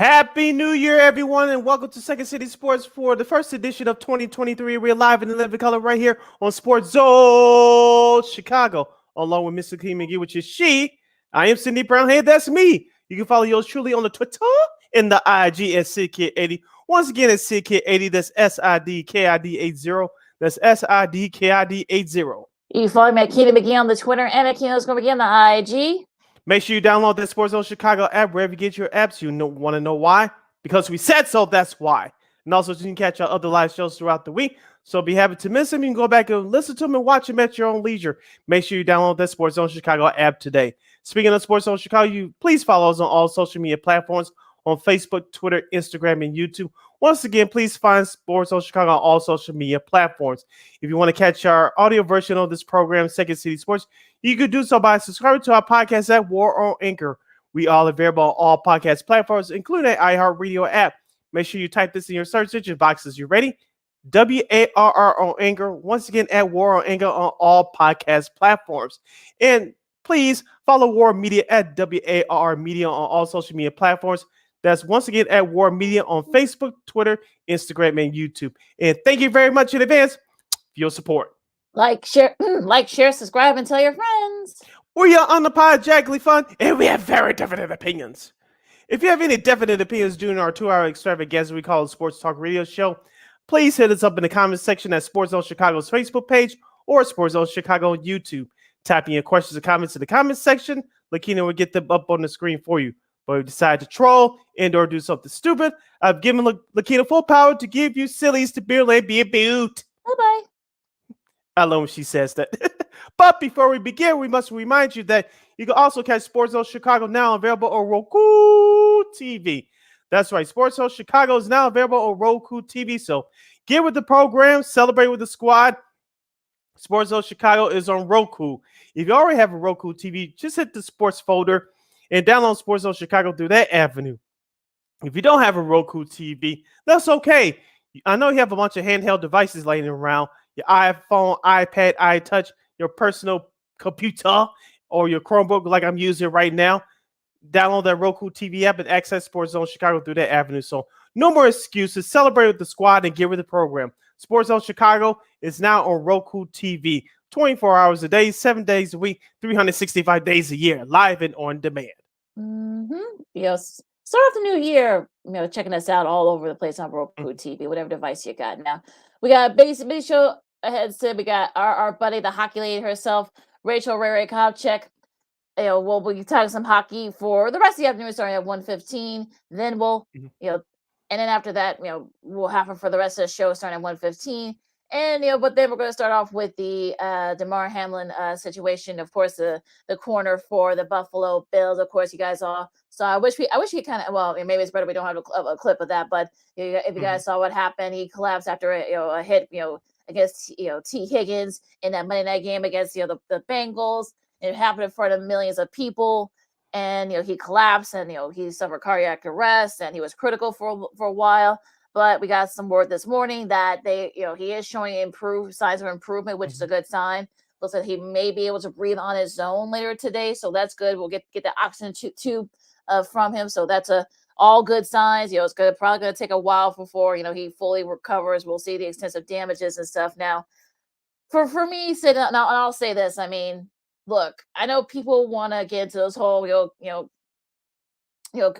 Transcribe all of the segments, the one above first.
Happy New Year, everyone, and welcome to Second City Sports for the first edition of 2023. We're live in the living color right here on SportsZone Chicago, along with Mr. Key McGee, which is she. I am Cindy Brown. Hey, that's me. You can follow yours truly on the Twitter and the IG at SidKid80. Once again, it's SidKid80. That's SIDKID80. That's SIDKID80. You can follow me at Keita McGee on the Twitter and at Keita McGee on the IG. Make sure you download the SportsZone Chicago app wherever you get your apps. You want to know why? Because we said so, that's why. And also, you can catch our other live shows throughout the week. So if you happen to miss them, you can go back and listen to them and watch them at your own leisure. Make sure you download the SportsZone Chicago app today. Speaking of SportsZone Chicago, you please follow us on all social media platforms on Facebook, Twitter, Instagram, and YouTube. Once again, please find SportsZone Chicago on all social media platforms. If you want to catch our audio version of this program, Second City Sports, you can do so by subscribing to our podcast at War on Anchor. We are available on all podcast platforms, including the iHeartRadio app. Make sure you type this in your search engine boxes. You ready? WARR on Anchor. Once again, at War on Anchor on all podcast platforms. And please follow War Media at WARR Media on all social media platforms. That's once again at War Media on Facebook, Twitter, Instagram, and YouTube. And thank you very much in advance for your support. Like, share, subscribe, and tell your friends. We are unapologetically fun, and we have very definite opinions. If you have any definite opinions during our 2-hour extravaganza we call a Sports Talk Radio Show, please hit us up in the comments section at SportsZone Chicago's Facebook page or SportsZone Chicago on YouTube. Type in your questions and comments in the comments section. Lakeena will get them up on the screen for you. But if you decide to troll and or do something stupid, I've given Lakeena full power to give you sillies to barely be a boot. Bye-bye. I love when she says that. But before we begin, we must remind you that you can also catch SportsZone Chicago now available on ROKU TV. That's right. SportsZone Chicago is now available on ROKU TV. So get with the program, celebrate with the squad. SportsZone Chicago is on Roku. If you already have a Roku TV, just hit the sports folder and download SportsZone Chicago through that avenue. If you don't have a Roku TV, that's okay. I know you have a bunch of handheld devices laying around. Your iPhone, iPad, iTouch, your personal computer, or your Chromebook like I'm using right now. Download that Roku TV app and access SportsZone Chicago through that avenue. So no more excuses. Celebrate with the squad and get with the program. SportsZone Chicago is now on Roku TV. 24 hours a day, 7 days a week, 365 days a year, live and on demand. Yes. Start off the new year, checking us out all over the place on Roku TV, whatever device you got now. We got a big show ahead, Sid. We got our buddy, the hockey lady herself, Rae Rae Kopczyk. We'll be talking some hockey for the rest of the afternoon, starting at 1:15. Then we'll, and then after that, we'll have her for the rest of the show, starting at 1:15. And but then we're going to start off with the DeMar Hamlin situation. Of course, the corner for the Buffalo Bills. Of course, you guys all saw. I wish we kind of, well, maybe it's better we don't have a clip of that. But if you guys saw what happened, he collapsed after a hit against T Higgins in that Monday night game against the Bengals. It happened in front of millions of people, and he collapsed, and he suffered cardiac arrest, and he was critical for a while. But we got some word this morning that he is showing signs of improvement, which is a good sign. Looks like he may be able to breathe on his own later today, so that's good. We'll get the oxygen tube from him, so that's all good signs. It's probably gonna take a while before he fully recovers. We'll see the extensive damages and stuff. Now, for me, Sid, and I'll say this. I mean, look, I know people want to get into this whole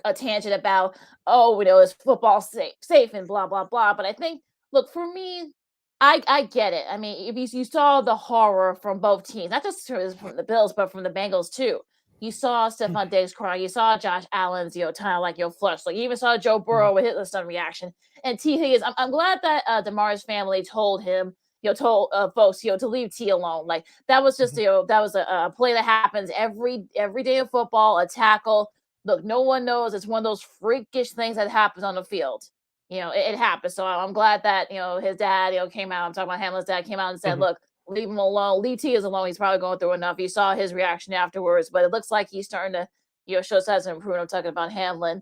a tangent about, is football safe and blah, blah, blah. But I think, look, for me, I get it. I mean, if you saw the horror from both teams, not just from the Bills, but from the Bengals too. You saw Stephon Diggs crying. You saw Josh Allen's, kind of like flush. Like you even saw Joe Burrow with his stun reaction. And T Higgins, I'm glad that DeMar's family told him, told folks, to leave T alone. Like that was just, that was a play that happens every day of football, a tackle. Look, no one knows. It's one of those freakish things that happens on the field. It happens. So I'm glad that, his dad, came out. I'm talking about Hamlin's dad came out and said, look, leave him alone. Leave T is alone. He's probably going through enough. You saw his reaction afterwards, but it looks like he's starting to, show signs of improvement. I'm talking about Hamlin.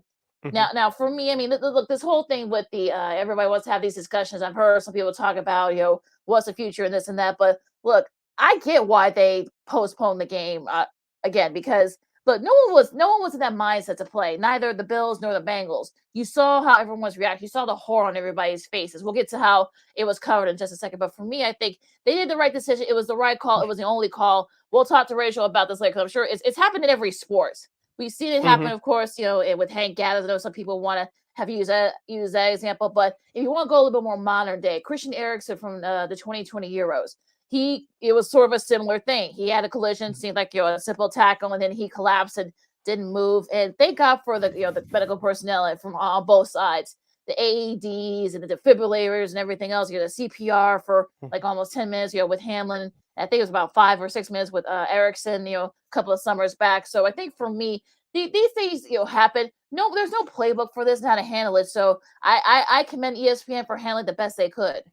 Now for me, I mean, look, this whole thing with the, everybody wants to have these discussions. I've heard some people talk about, what's the future and this and that. But look, I get why they postponed the game again, because look, no one was in that mindset to play. Neither the Bills nor the Bengals. You saw how everyone was reacting. You saw the horror on everybody's faces. We'll get to how it was covered in just a second. But for me, I think they did the right decision. It was the right call. It was the only call. We'll talk to Rachel about this later because I'm sure it's happened in every sport. We've seen it happen, of course, with Hank Gathers. I know some people want to have used that example. But if you want to go a little bit more modern day, Christian Eriksen from the 2020 Euros, it was sort of a similar thing. He had a collision, seemed like a simple tackle, and then he collapsed and didn't move. And thank God for the medical personnel from on both sides, the AEDs and the defibrillators and everything else. The CPR for like almost 10 minutes. With Hamlin, I think it was about 5 or 6 minutes with Erickson. A couple of summers back. So I think for me, these things happen. No, there's no playbook for this and how to handle it. So I commend ESPN for handling the best they could.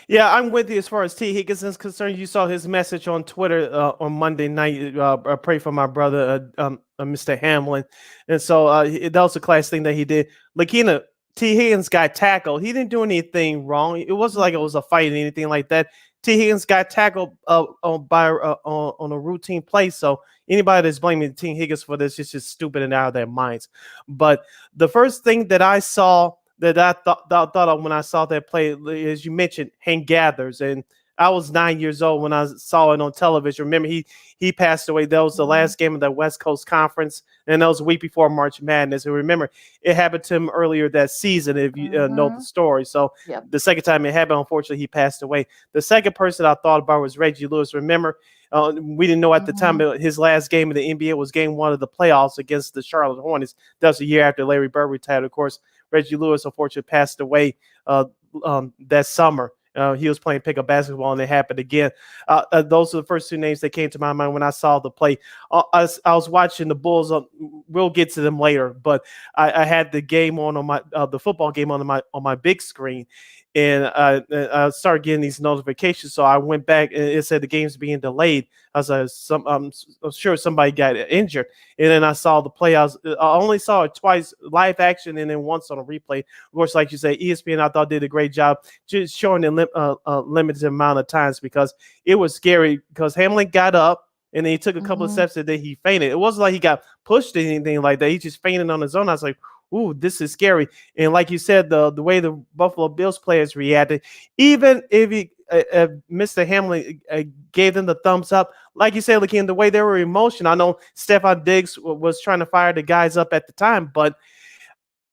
Yeah, I'm with you as far as T. Higgins is concerned. You saw his message on Twitter on Monday night. I pray for my brother, Mr. Hamlin. And so that was a class thing that he did. Lakeena, T. Higgins got tackled. He didn't do anything wrong. It wasn't like it was a fight or anything like that. T. Higgins got tackled on a routine play. So anybody that's blaming T. Higgins for this is just stupid and out of their minds. But the first thing that I saw that I thought of when I saw that play, as you mentioned, Hank Gathers, and I was 9 years old when I saw it on television. Remember, he passed away. That was the last game of the West Coast Conference, and that was a week before March Madness. And remember, it happened to him earlier that season, if you know the story. So the second time it happened, unfortunately, he passed away. The second person I thought about was Reggie Lewis. Remember, we didn't know at the time his last game in the NBA was game 1 of the playoffs against the Charlotte Hornets. That was a year after Larry Bird retired, of course. Reggie Lewis, unfortunately, passed away that summer. He was playing pickup basketball, and it happened again. Those are the first 2 names that came to my mind when I saw the play. I was watching the Bulls. We'll get to them later, but I had the game on my the football game on my big screen, and I started getting these notifications. So I went back, and it said the game's being delayed. I was like, I'm sure somebody got injured, and then I saw the play. I only saw it twice, live action, and then once on a replay. Of course, like you say, ESPN I thought did a great job just showing the limited amount of times, because it was scary. Because Hamlin got up, and then he took a couple of steps, and then he fainted. It wasn't like he got pushed or anything like that. He just fainted on his own. I was like, ooh, this is scary. And like you said, the way the Buffalo Bills players reacted, even if Mr. Hamlin gave them the thumbs up, like you said, Lakeena, the way they were emotional. I know Stephon Diggs was trying to fire the guys up at the time,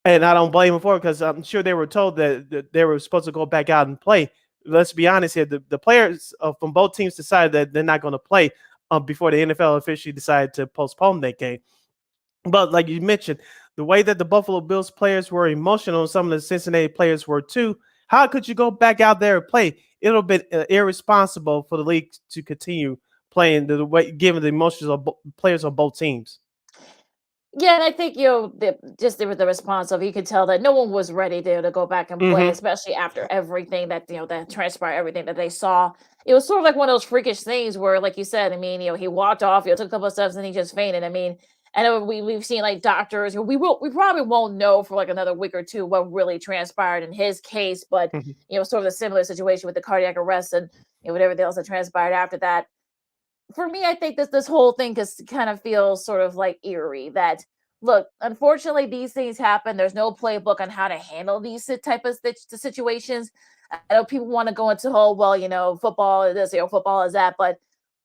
and I don't blame him for it, because I'm sure they were told that they were supposed to go back out and play. Let's be honest here. The players from both teams decided that they're not going to play before the NFL officially decided to postpone that game. But like you mentioned, the way that the Buffalo Bills players were emotional, and some of the Cincinnati players were too, how could you go back out there and play? It'll be irresponsible for the league to continue playing the way, given the emotions of players on both teams. Yeah, and I think just the response of, you could tell that no one was ready to go back and play, especially after everything that that transpired, everything that they saw. It was sort of like one of those freakish things where, like you said, I mean, he walked off, took a couple of steps, and he just fainted. I mean, I know we've seen like doctors. We probably won't know for like another week or two what really transpired in his case, but sort of a similar situation with the cardiac arrest and with everything else that transpired after that. For me, I think this whole thing just kind of feels sort of like eerie. That, look, unfortunately, these things happen. There's no playbook on how to handle these type of situations. I know people want to go into football is this, football is that, but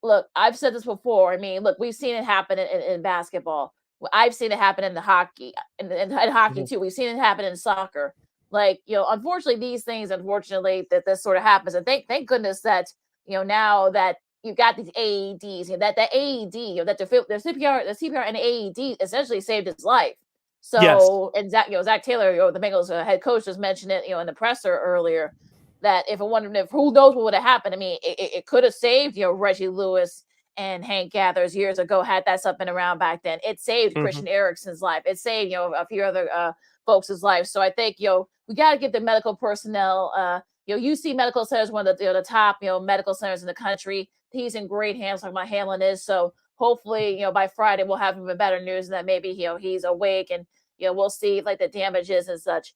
look, I've said this before. I mean, look, we've seen it happen in basketball. I've seen it happen in the hockey, and hockey too. We've seen it happen in soccer. Like, unfortunately, these things, that this sort of happens. And thank goodness that, now that you've got these AEDs, that the AED, that the CPR and the AED essentially saved his life. So, and Zach Taylor, the Bengals head coach, just mentioned it, in the presser earlier, that if who knows what would have happened. I mean, it could have saved, Reggie Lewis and Hank Gathers years ago, had that stuff been around back then. It saved Christian Eriksen's life. It saved, a few other folks' lives. So I think, we got to give the medical personnel, UC Medical Center is one of the top, medical centers in the country. He's in great hands, like my Hamlin is. So hopefully, by Friday we'll have even better news, and that maybe he's awake, and we'll see like the damages and such.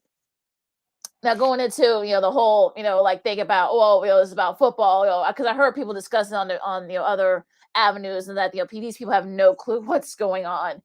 Now going into the whole like think about it's about football because I heard people discussing on other avenues and that these people have no clue what's going on.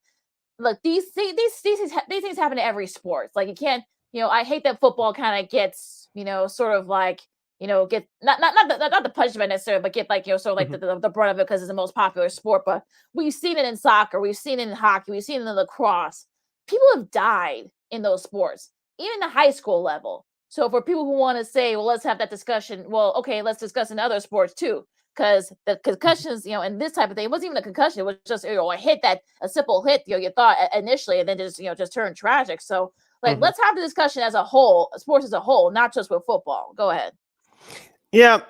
Look, these things happen in every sport. Like you can't, I hate that football kind of gets, sort of like, get not the punishment necessarily, but get like, sort of like Mhm. the brunt of it because it's the most popular sport. But we've seen it in soccer, we've seen it in hockey, we've seen it in lacrosse. People have died in those sports, even the high school level. So for people who want to say, well, let's have that discussion. Well, okay, let's discuss in other sports too because the concussions, and this type of thing, it wasn't even a concussion. It was just, a hit a simple hit, you thought initially, and then just turned tragic. So, like, Mhm. let's have the discussion as a whole, sports as a whole, not just with football. Go ahead. Yeah,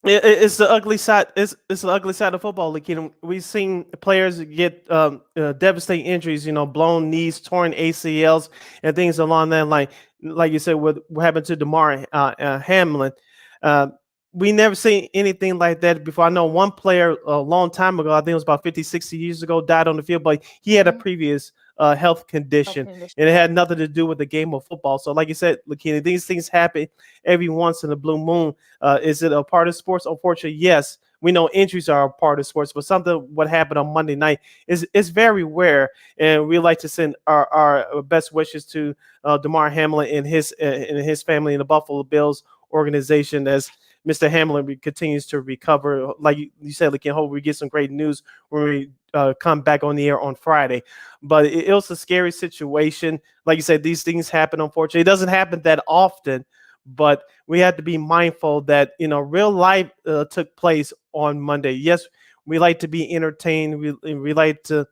it's the ugly side. It's the ugly side of football. Like, we've seen players get devastating injuries. Blown knees, torn ACLs, and things along that line. Like you said, what happened to Damar Hamlin. Uh, we never seen anything like that before. I know one player a long time ago, I think it was about 50, 60 years ago, died on the field, but he had a Mhm. previous health condition, Condition, and it yeah. had nothing to do with the game of football. So, like you said, Lakina, these things happen every once in a blue moon. Is it a part of sports? Unfortunately, yes. We know injuries are a part of sports, but something what happened on Monday night is very rare, and we like to send our best wishes to Damar Hamlin and his family in the Buffalo Bills organization as Mr. Hamlin continues to recover. Like you said, like, hope we get some great news when we come back on the air on Friday. But it was a scary situation. Like you said, these things happen. Unfortunately, it doesn't happen that often, but we had to be mindful that real life took place on Monday. Yes, we like to be entertained. We like to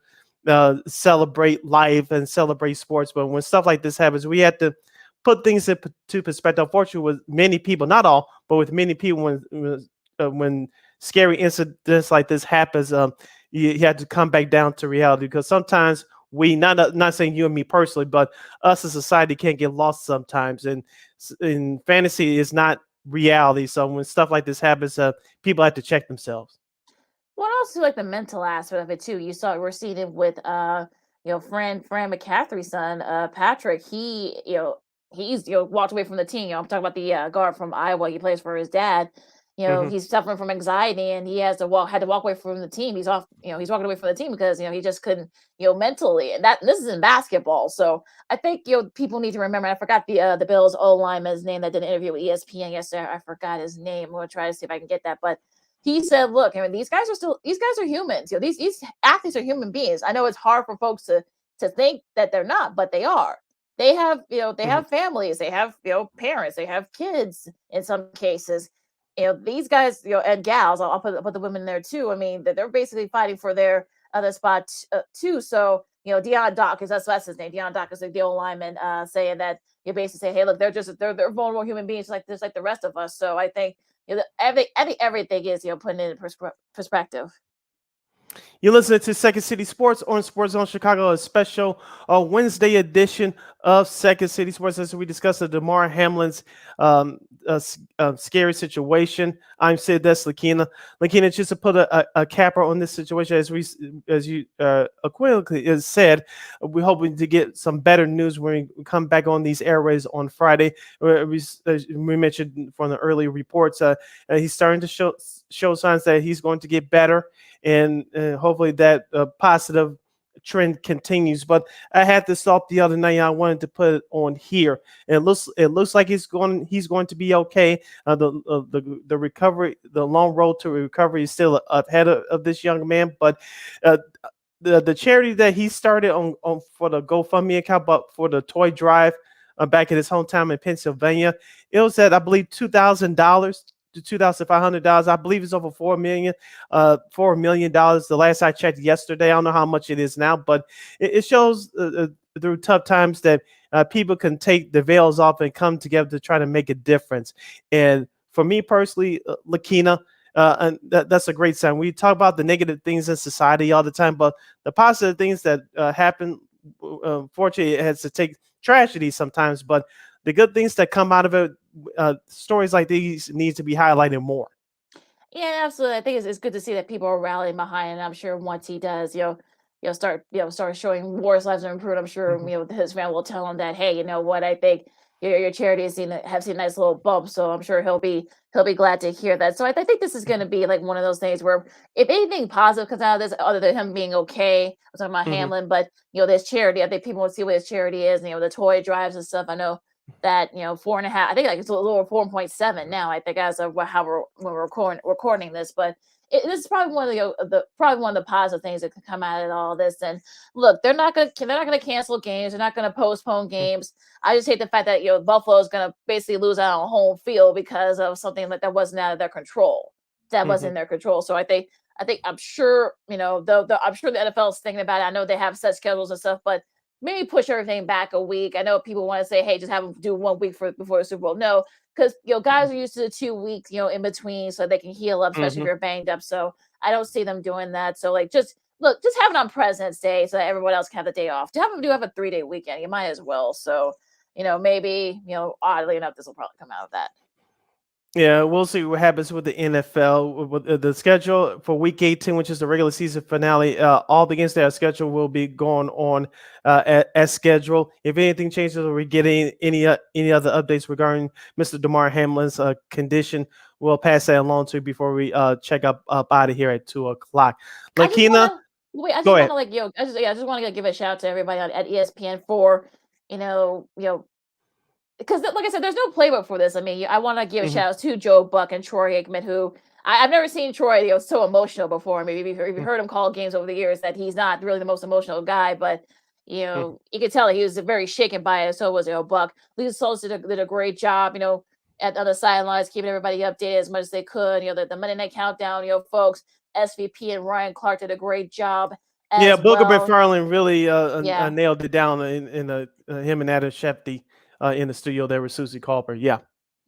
celebrate life and celebrate sports, but when stuff like this happens, we have to put things into perspective. Unfortunately, with many people, not all, but with many people, when scary incidents like this happens, you have to come back down to reality because sometimes we not saying you and me personally, but us as a society can't get lost sometimes, and in fantasy is not reality. So when stuff like this happens, people have to check themselves. Well, also like the mental aspect of it too. We're seeing it with Fran McCaffrey's son, Patrick. He's walked away from the team. I'm talking about the guard from Iowa. He plays for his dad. Hmm. He's suffering from anxiety and he had to walk away from the team. He's off, he's walking away from the team because he just couldn't, mentally. And this is in basketball. So I think people need to remember. I forgot the Bills O lineman's name that did an interview with ESPN yesterday. I forgot his name. I'm gonna try to see if I can get that, but he said, "Look, I mean, these guys are humans. These athletes are human beings. I know it's hard for folks to think that they're not, but they are. They have, they Hmm. have families, they have, parents, they have kids in some cases. These guys, and gals. I'll put the women there too. I mean, they're basically fighting for their other spot too. So, Deion Dawkins, that's his name. Deion Dawkins, the old lineman, saying that you basically say, hey, look, they're vulnerable human beings like the rest of us. So I think everything is putting it in perspective. You're listening to Second City Sports on SportsZone Chicago, a special Wednesday edition of Second City Sports as we discuss the Damar Hamlin's um, scary situation. I'm Sid, that's Lakeena. Lakeena, just to put a capper on this situation, as you equivocally has said, we're hoping to get some better news when we come back on these airways on Friday. As we mentioned from the early reports, he's starting to show signs that he's going to get better, and hopefully that positive trend continues. But I had this thought the other night. I wanted to put it on here. It looks like he's going to be okay. The recovery, the long road to recovery is still ahead of this young man. But uh, the charity that he started on for the GoFundMe account, but for the toy drive back in his hometown in Pennsylvania, it was at, I believe, $2,000 to $2,500. I believe it's over $4 million. The last I checked yesterday, I don't know how much it is now, but it shows through tough times that people can take the veils off and come together to try to make a difference. And for me personally, Lakina, and that's a great sign. We talk about the negative things in society all the time, but the positive things that happen, fortunately, it has to take tragedy sometimes, but the good things that come out of it, stories like these needs to be highlighted more. Yeah, absolutely. I think it's good to see that people are rallying behind, and I'm sure once he does, start showing more his lives are improved. I'm sure Mhm. his family will tell him that, hey, you know what? I think your charity have seen a nice little bump. So I'm sure he'll be glad to hear that. So I think this is going to be like one of those things where if anything positive comes out of this, other than him being okay, I'm talking about Mhm. Hamlin, but this charity, I think people will see what his charity is. The toy drives and stuff. I know that 4.5. I think like it's a little over 4.7 now. I think as of how when we're recording this, but this is probably one of probably one of the positive things that could come out of all this. And look, they're not gonna cancel games. They're not gonna postpone games. I just hate the fact that Buffalo is gonna basically lose out on home field because of something that wasn't out of their control. That wasn't Mhm. in their control. So I'm sure I'm sure the NFL is thinking about it. I know they have set schedules and stuff, but maybe push everything back a week. I know people want to say, hey, just have them do 1 week before the Super Bowl. No, because guys are used to the 2 weeks, in between so they can heal up, especially if Mhm. you're banged up. So I don't see them doing that. So like just have it on President's Day so that everyone else can have the day off. To have them have a 3-day weekend, you might as well. So, maybe, oddly enough, this will probably come out of that. Yeah, we'll see what happens with the NFL. With the schedule for Week 18, which is the regular season finale, all the games that are scheduled will be going on as scheduled. If anything changes or we get any other updates regarding Mr. DeMar Hamlin's condition, we'll pass that along to you before we check up out of here at 2 o'clock. I just want Lakina, to wait. I go just want ahead. to I just want to give a shout out to everybody at ESPN for you know you know because like I said, there's no playbook for this. I mean, I want to give a Hmm. shout out to Joe Buck and Troy Aikman, who I've never seen Troy so emotional before. Maybe if you heard him call games over the years, that he's not really the most emotional guy, but you could tell that he was very shaken by it. So was Buck. Lisa Soltis did a great job, on the sidelines, keeping everybody updated as much as they could. The Monday Night Countdown, folks, SVP and Ryan Clark did a great job Yeah, as Booger well. McFarland really Yeah. nailed it down in him and Adam Shefty in the studio there with Susie Culper. Yeah.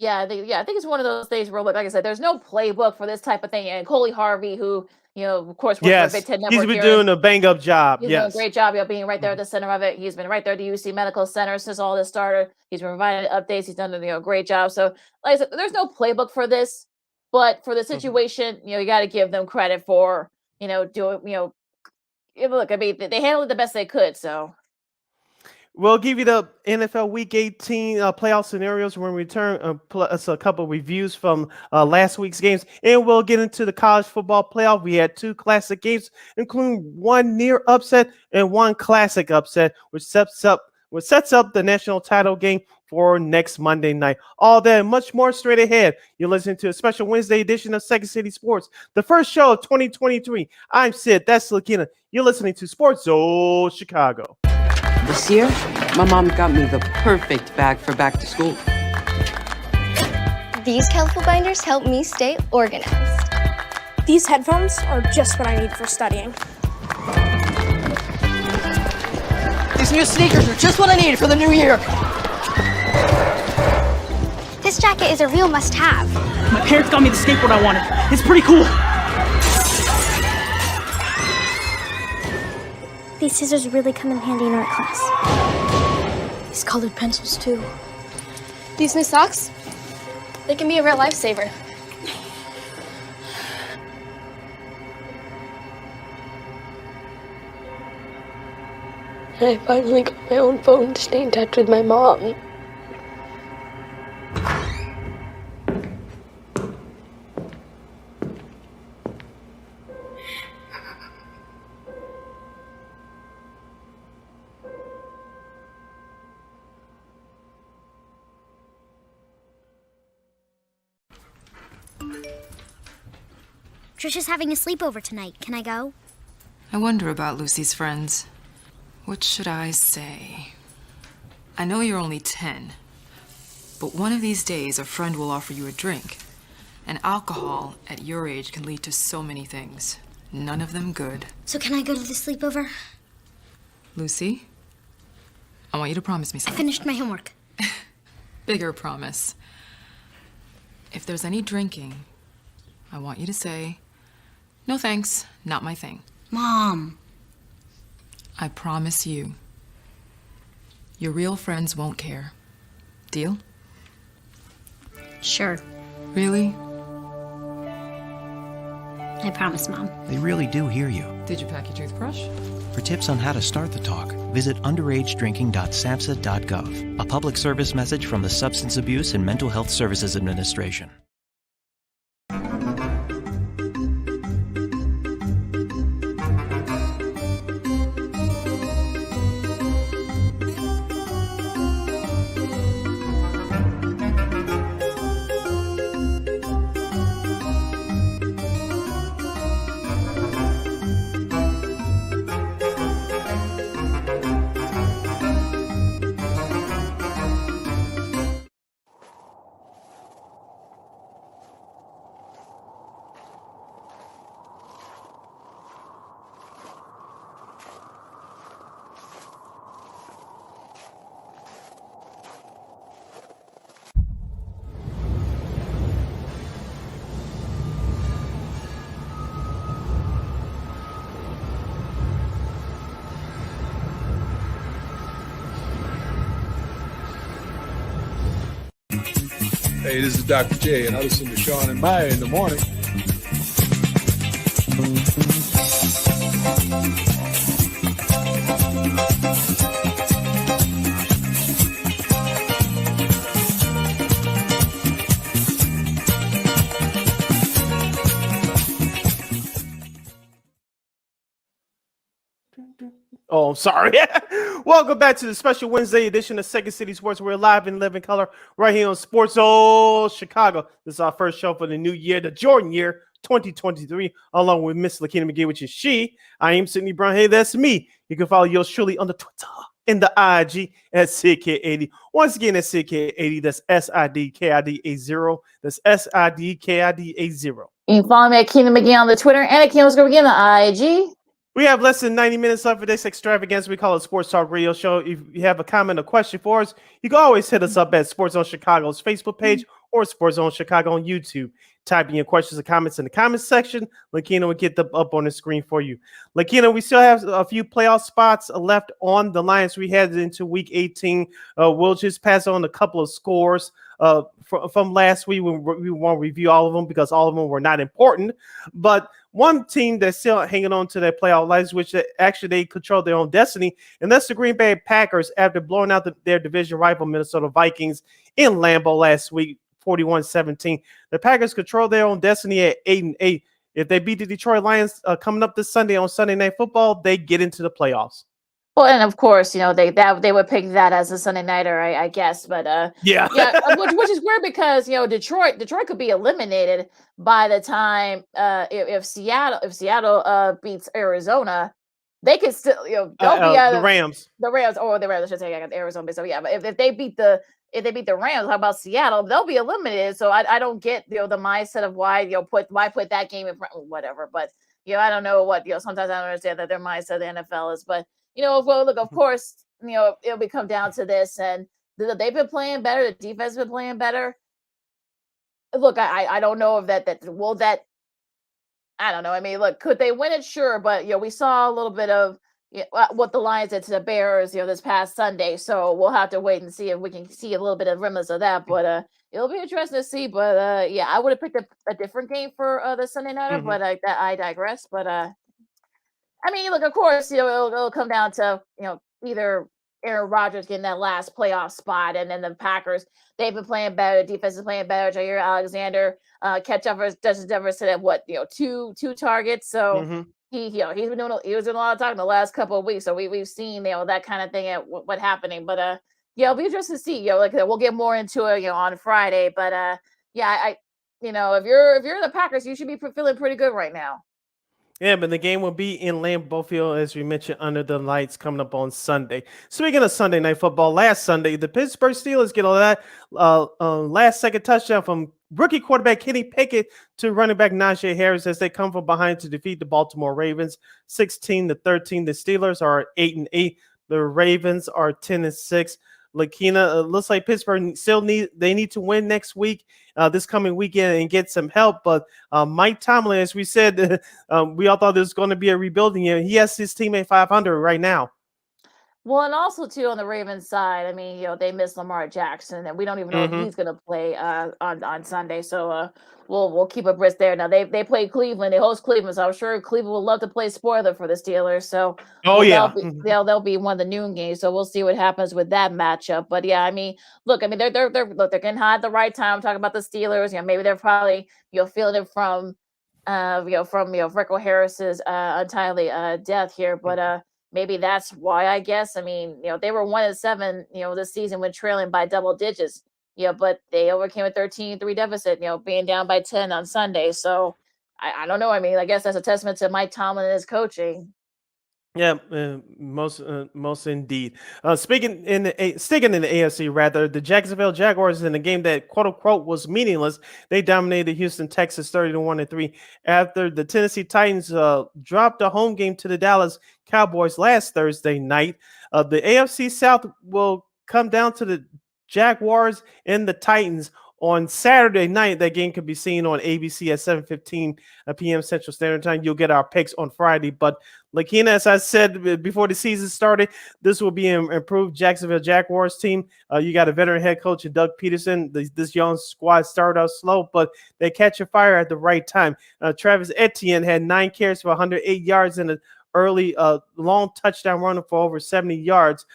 I think it's one of those things where, like I said, there's no playbook for this type of thing. And Coley Harvey, who of course, works for the Big Yes, Ten he's Network been here, doing a bang up job. he's doing a Yes. great job, being right there at Mhm. the center of it. He's been right there at the UC Medical Center since all this started. He's been providing updates. He's done a great job. So, like I said, there's no playbook for this, but for the Mhm. situation, you got to give them credit for doing look. I mean, they handled it the best they could. So. We'll give you the NFL Week 18 playoff scenarios when we return, plus a couple reviews from last week's games, and we'll get into the college football playoff. We had 2 classic games, including one near upset and one classic upset, which sets up the national title game for next Monday night. All that and much more straight ahead. You're listening to a special Wednesday edition of Second City Sports, the first show of 2023. I'm Sid. That's Lakeena. You're listening to SportsZone Chicago. This year, my mom got me the perfect bag for back to school. These colorful binders help me stay organized. These headphones are just what I need for studying. These new sneakers are just what I need for the new year. This jacket is a real must-have. My parents got me the skateboard I wanted. It's pretty cool. These scissors really come in handy in art class. These colored pencils, too. These new socks, they can be a real lifesaver. I finally got my own phone to stay in touch with my mom. Trisha's having a sleepover tonight. Can I go? I wonder about Lucy's friends. What should I say? I know you're only 10, but one of these days a friend will offer you a drink. And alcohol at your age can lead to so many things. None of them good. So can I go to the sleepover? Lucy, I want you to promise me I something. finished my homework. Bigger promise. If there's any drinking, I want you to say, "No thanks, not my thing." Mom. I promise you. Your real friends won't care. Deal? Sure. Really? I promise, Mom. They really do hear you. Did you pack your toothbrush? For tips on how to start the talk, visit underagedrinking.samhsa.gov. A public service message from the Substance Abuse and Mental Health Services Administration. Hey, this is Dr. J, and I listen to Sean and Maya in the morning. Oh, I'm sorry. Welcome back to the special Wednesday edition of Second City Sports. We're live in living color right here on SportsZone Chicago. This is our first show for the new year, the Jordan year 2023, along with Miss Lakeena McGee, which is she. I am Sydney Brown. Hey, that's me. You can follow yours truly on the Twitter and the IG at SidKid80. Once again, that's SidKid80. That's SIDKID80. That's SIDKID80. You can follow me at Keenan McGee on the Twitter and at Keenan McGee on the IG. We have less than 90 minutes left for this extravaganza. We call it Sports Talk Radio Show. If you have a comment or question for us, you can always hit us up at Sports Zone Chicago's Facebook page or Sports Zone Chicago on YouTube. Type in your questions and comments in the comments section. Lakeena will get them up on the screen for you. Lakeena, we still have a few playoff spots left on the Lions. We headed into week 18. We'll just pass on a couple of scores from last week. We won't review all of them because all of them were not important. But one team that's still hanging on to their playoff lives, which actually they control their own destiny, and that's the Green Bay Packers after blowing out their division rival Minnesota Vikings in Lambeau last week, 41-17. The Packers control their own destiny at 8-8. If they beat the Detroit Lions coming up this Sunday on Sunday Night Football, they get into the playoffs. Well, and of course, they would pick that as a Sunday nighter, I guess. But yeah, which is weird because Detroit could be eliminated by the time if Seattle beats Arizona, they could still they'll be out the Rams. I should say I got the Arizona. So yeah, but if they beat the Rams, how about Seattle? They'll be eliminated. So I don't get the mindset of why put that game in front, whatever. But I don't know what sometimes I don't understand that their mindset of the NFL is, but. Look, of course, it'll be come down to this, and they've been playing better. The defense has been playing better. Look, I don't know if that I don't know. I mean, look, could they win it? Sure, but we saw a little bit of what the Lions did to the Bears, this past Sunday. So we'll have to wait and see if we can see a little bit of remnants of that. But it'll be interesting to see. But I would have picked a different game for the Sunday nighter, but I digress. But I mean, look, of course, it'll come down to, either Aaron Rodgers getting that last playoff spot, and then the Packers, they've been playing better. The defense is playing better. Jair Alexander, catch up for Justin Jefferson at two targets. So he was doing a lot of talking the last couple of weeks. So we've seen, that kind of thing at what happening. But it'll be interesting to see. We'll get more into it, on Friday. But if you're the Packers, you should be feeling pretty good right now. Yeah, but the game will be in Lambeau Field, as we mentioned, under the lights coming up on Sunday. Speaking of Sunday Night Football, last Sunday, the Pittsburgh Steelers get last-second touchdown from rookie quarterback Kenny Pickett to running back Najee Harris as they come from behind to defeat the Baltimore Ravens 16-13. The Steelers are 8-8. The Ravens are 10-6. Lakeena, looks like Pittsburgh still need to win next week, this coming weekend, and get some help. But Mike Tomlin, as we said, we all thought there was going to be a rebuilding year. He has his team at 500 right now. Well, and also too on the Ravens side, I mean, they miss Lamar Jackson, and we don't even know if Mm-hmm. he's gonna play on Sunday. So we'll keep a wrist there. Now they play Cleveland, they host Cleveland, so I'm sure Cleveland will love to play spoiler for the Steelers. So Oh well, they'll yeah. be they'll be one of the noon games. So we'll see what happens with that matchup. But yeah, I mean, look, I mean they're getting hot at the right time. I'm talking about the Steelers. Maybe they're probably feeling it from Freckle Harris's untimely death here, but maybe that's why, I guess. I mean, they were 1-7, this season when trailing by double digits. But they overcame a 13-3 deficit, being down by 10 on Sunday. So I don't know. I mean, I guess that's a testament to Mike Tomlin and his coaching. Yeah, most indeed. Sticking in the AFC, rather, the Jacksonville Jaguars in a game that quote unquote was meaningless. They dominated Houston Texas 30-1-3 after the Tennessee Titans dropped a home game to the Dallas Cowboys last Thursday night. The AFC South will come down to the Jaguars and the Titans on Saturday night. That game can be seen on ABC at 7:15 p.m. Central Standard Time. You'll get our picks on Friday, but Lakeena, as I said before the season started, this will be an improved Jacksonville Jaguars team. You got a veteran head coach in Doug Peterson. This young squad started out slow, but they catch a fire at the right time. Travis Etienne had 9 carries for 108 yards in an early long touchdown run for over 70 yards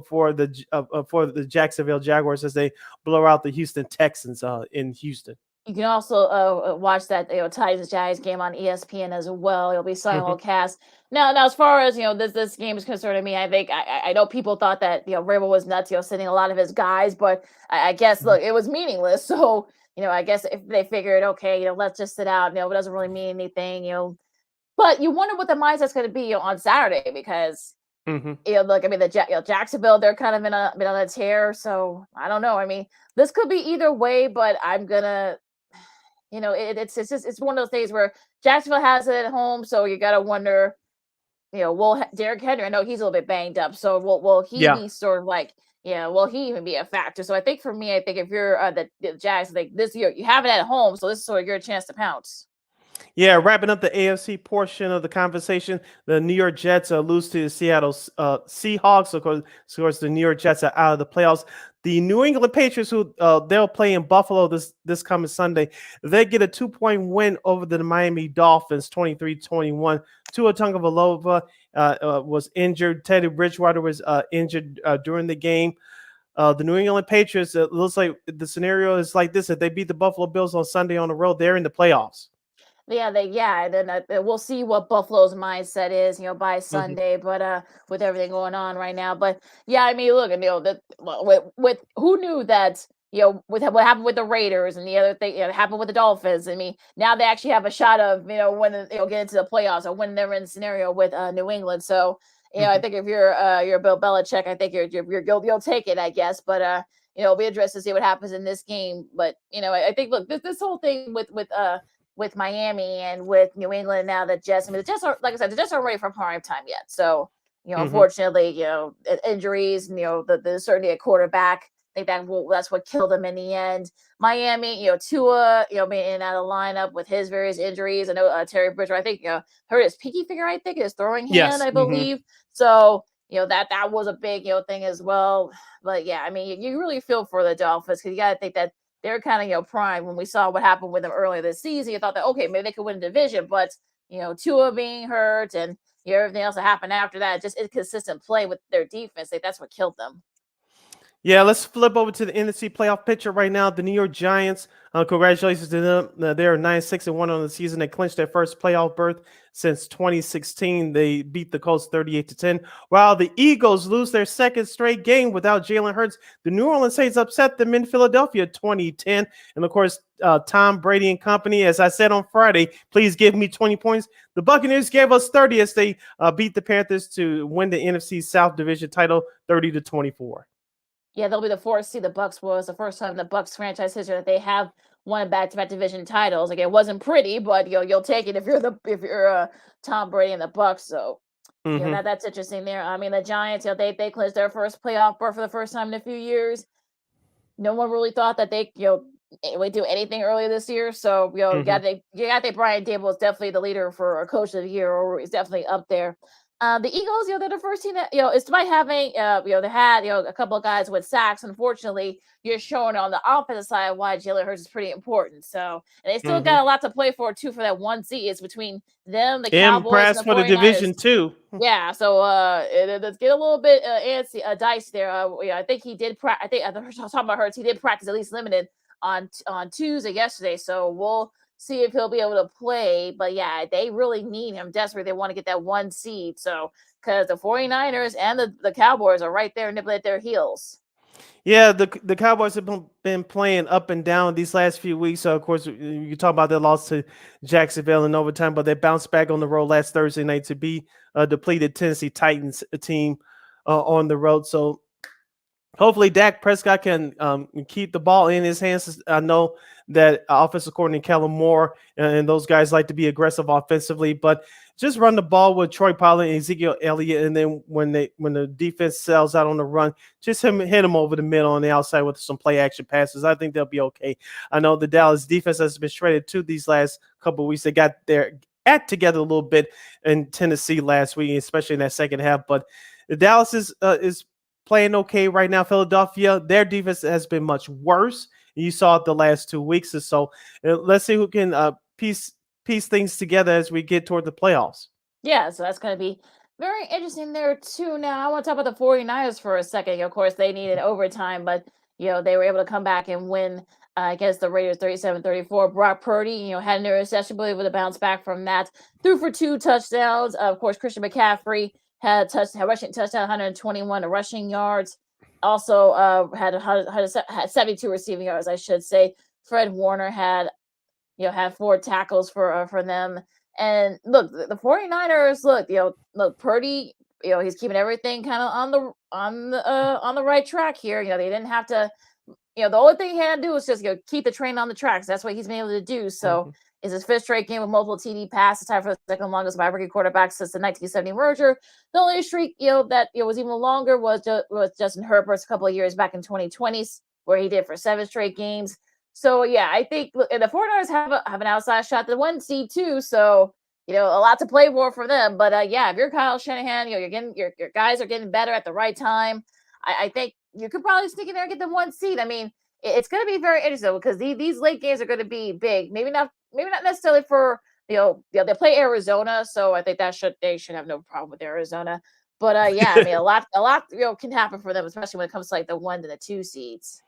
for the Jacksonville Jaguars as they blow out the Houston Texans in Houston. You can also watch that Titans Giants game on ESPN as well. It'll be simulcast. Now, as far as this game is concerned, I mean, I think I know people thought that Rabel was nuts, sitting a lot of his guys, but I guess look, it was meaningless. So I guess if they figured, okay, let's just sit out, it doesn't really mean anything, But you wonder what the mindset's going to be on Saturday because look, I mean, Jacksonville, they're kind of been on a tear, so I don't know. I mean, this could be either way, but I'm gonna. It's one of those days where Jacksonville has it at home, so you got to wonder, will Derrick Henry? I know he's a little bit banged up, so will he be sort of like, will he even be a factor? So I think for me, I think if you're the Jags, like this year, you have it at home, so this is sort of your chance to pounce. Yeah, wrapping up the AFC portion of the conversation, the New York Jets lose to the Seattle Seahawks. Of course, the New York Jets are out of the playoffs. The New England Patriots, who they'll play in Buffalo this coming Sunday, they get a 2-point win over the Miami Dolphins, 23-21. Tua Tagovailoa was injured. Teddy Bridgewater was injured during the game. The New England Patriots, it looks like the scenario is like this: if they beat the Buffalo Bills on Sunday on the road, they're in the playoffs. And then we'll see what Buffalo's mindset is, by Sunday. But with everything going on right now, but yeah, I mean, look, that with who knew that, with what happened with the Raiders and the other thing, happened with the Dolphins. I mean, now they actually have a shot of, when get into the playoffs or when they're in the scenario with New England. So, I think if you're Bill Belichick, I think you'll take it, I guess. But it'll be interesting to see what happens in this game. But I think look, this whole thing with Miami and with New England now, the Jets. I mean, the Jets are, like I said, the Jets aren't ready for prime time yet. So, unfortunately, injuries, and, the uncertainty at quarterback. I think that's what killed them in the end. Miami, Tua, being in and out of the lineup with his various injuries. I know Terry Bridgewater, I think, hurt his pinky finger, I think, his throwing hand, I believe. So, that was a big, thing as well. But yeah, I mean, you really feel for the Dolphins because you got to think that they're kind of, prime. When we saw what happened with them earlier this season, you thought that, okay, maybe they could win a division, but, Tua being hurt and everything else that happened after that, just inconsistent play with their defense, that's what killed them. Yeah, let's flip over to the NFC playoff picture right now. The New York Giants, congratulations to them. They're 9-6-1 on the season. They clinched their first playoff berth since 2016. They beat the Colts 38-10. While the Eagles lose their second straight game without Jalen Hurts, the New Orleans Saints upset them in Philadelphia 20-10. And of course, Tom Brady and company, as I said on Friday, please give me 20 points. The Buccaneers gave us 30 as they beat the Panthers to win the NFC South Division title 30-24. Yeah, they'll be the fourth seed. The Bucks was the first time in the Bucks franchise history that they have won back-to-back division titles. Like, it wasn't pretty, but you'll take it if you're Tom Brady and the Bucks. So that's interesting there. I mean, the Giants, they clinched their first playoff berth for the first time in a few years. No one really thought that they would do anything earlier this year. So you got to think Brian Dable is definitely the leader for a coach of the year, or he's definitely up there. The Eagles, they're the first team that, despite having, they had, a couple of guys with sacks. Unfortunately, you're showing on the offensive side why Jalen Hurts is pretty important. So, and they still got a lot to play for too for that one seed. It's between them, the And Cowboys, perhaps and the for the 49ers. division too. Yeah, so let's get a little bit antsy, dice there. I think he did. I think I was talking about Hurts. He did practice at least limited on Tuesday yesterday. So we'll see if he'll be able to play. But yeah, they really need him desperately. They want to get that one seed. So because the 49ers and the Cowboys are right there nibbling at their heels. Yeah, the Cowboys have been playing up and down these last few weeks. So, of course, you talk about their loss to Jacksonville in overtime, but they bounced back on the road last Thursday night to beat a depleted Tennessee Titans team on the road. So, hopefully, Dak Prescott can keep the ball in his hands. I know that offensive coordinator Kellen Moore and those guys like to be aggressive offensively, but just run the ball with Troy Pollard and Ezekiel Elliott, and then when the defense sells out on the run, just hit them over the middle on the outside with some play action passes. I think they'll be okay. I know the Dallas defense has been shredded too these last couple of weeks. They got their act together a little bit in Tennessee last week, especially in that second half. But the Dallas is playing okay right now. Philadelphia, their defense has been much worse. You saw it the last 2 weeks or so. Let's see who can piece things together as we get toward the playoffs. Yeah, so that's going to be very interesting there too. Now, I want to talk about the 49ers for a second. Of course, they needed overtime, but they were able to come back and win against the Raiders 37-34. Brock Purdy, had an interception, but able to bounce back from that. Threw for 2 touchdowns. Of course, Christian McCaffrey had a rushing touchdown, 121 rushing yards. Also had 72 receiving yards, I should say. Fred Warner had 4 tackles for them. And look, the 49ers, look, Purdy, he's keeping everything kind of on the right track here. They didn't have to, the only thing he had to do was just keep the train on the tracks. That's what he's been able to do. So it's his 5th straight game with multiple TD passes, tied for the second longest by rookie quarterback since the 1970 merger. The only streak that was even longer was Justin Herbert's a couple of years back in 2020, where he did for 7 straight games. So yeah, I think the 49ers have an outside shot at the 1 seed too. So a lot to play for them. But yeah, if you're Kyle Shanahan, you're getting your guys are getting better at the right time. I think you could probably sneak in there and get the 1 seed. I mean, it's going to be very interesting because these late games are going to be big. Maybe not necessarily for they play Arizona, so I think they should have no problem with Arizona. But yeah, I mean a lot can happen for them, especially when it comes to like the 1 to the 2 seeds.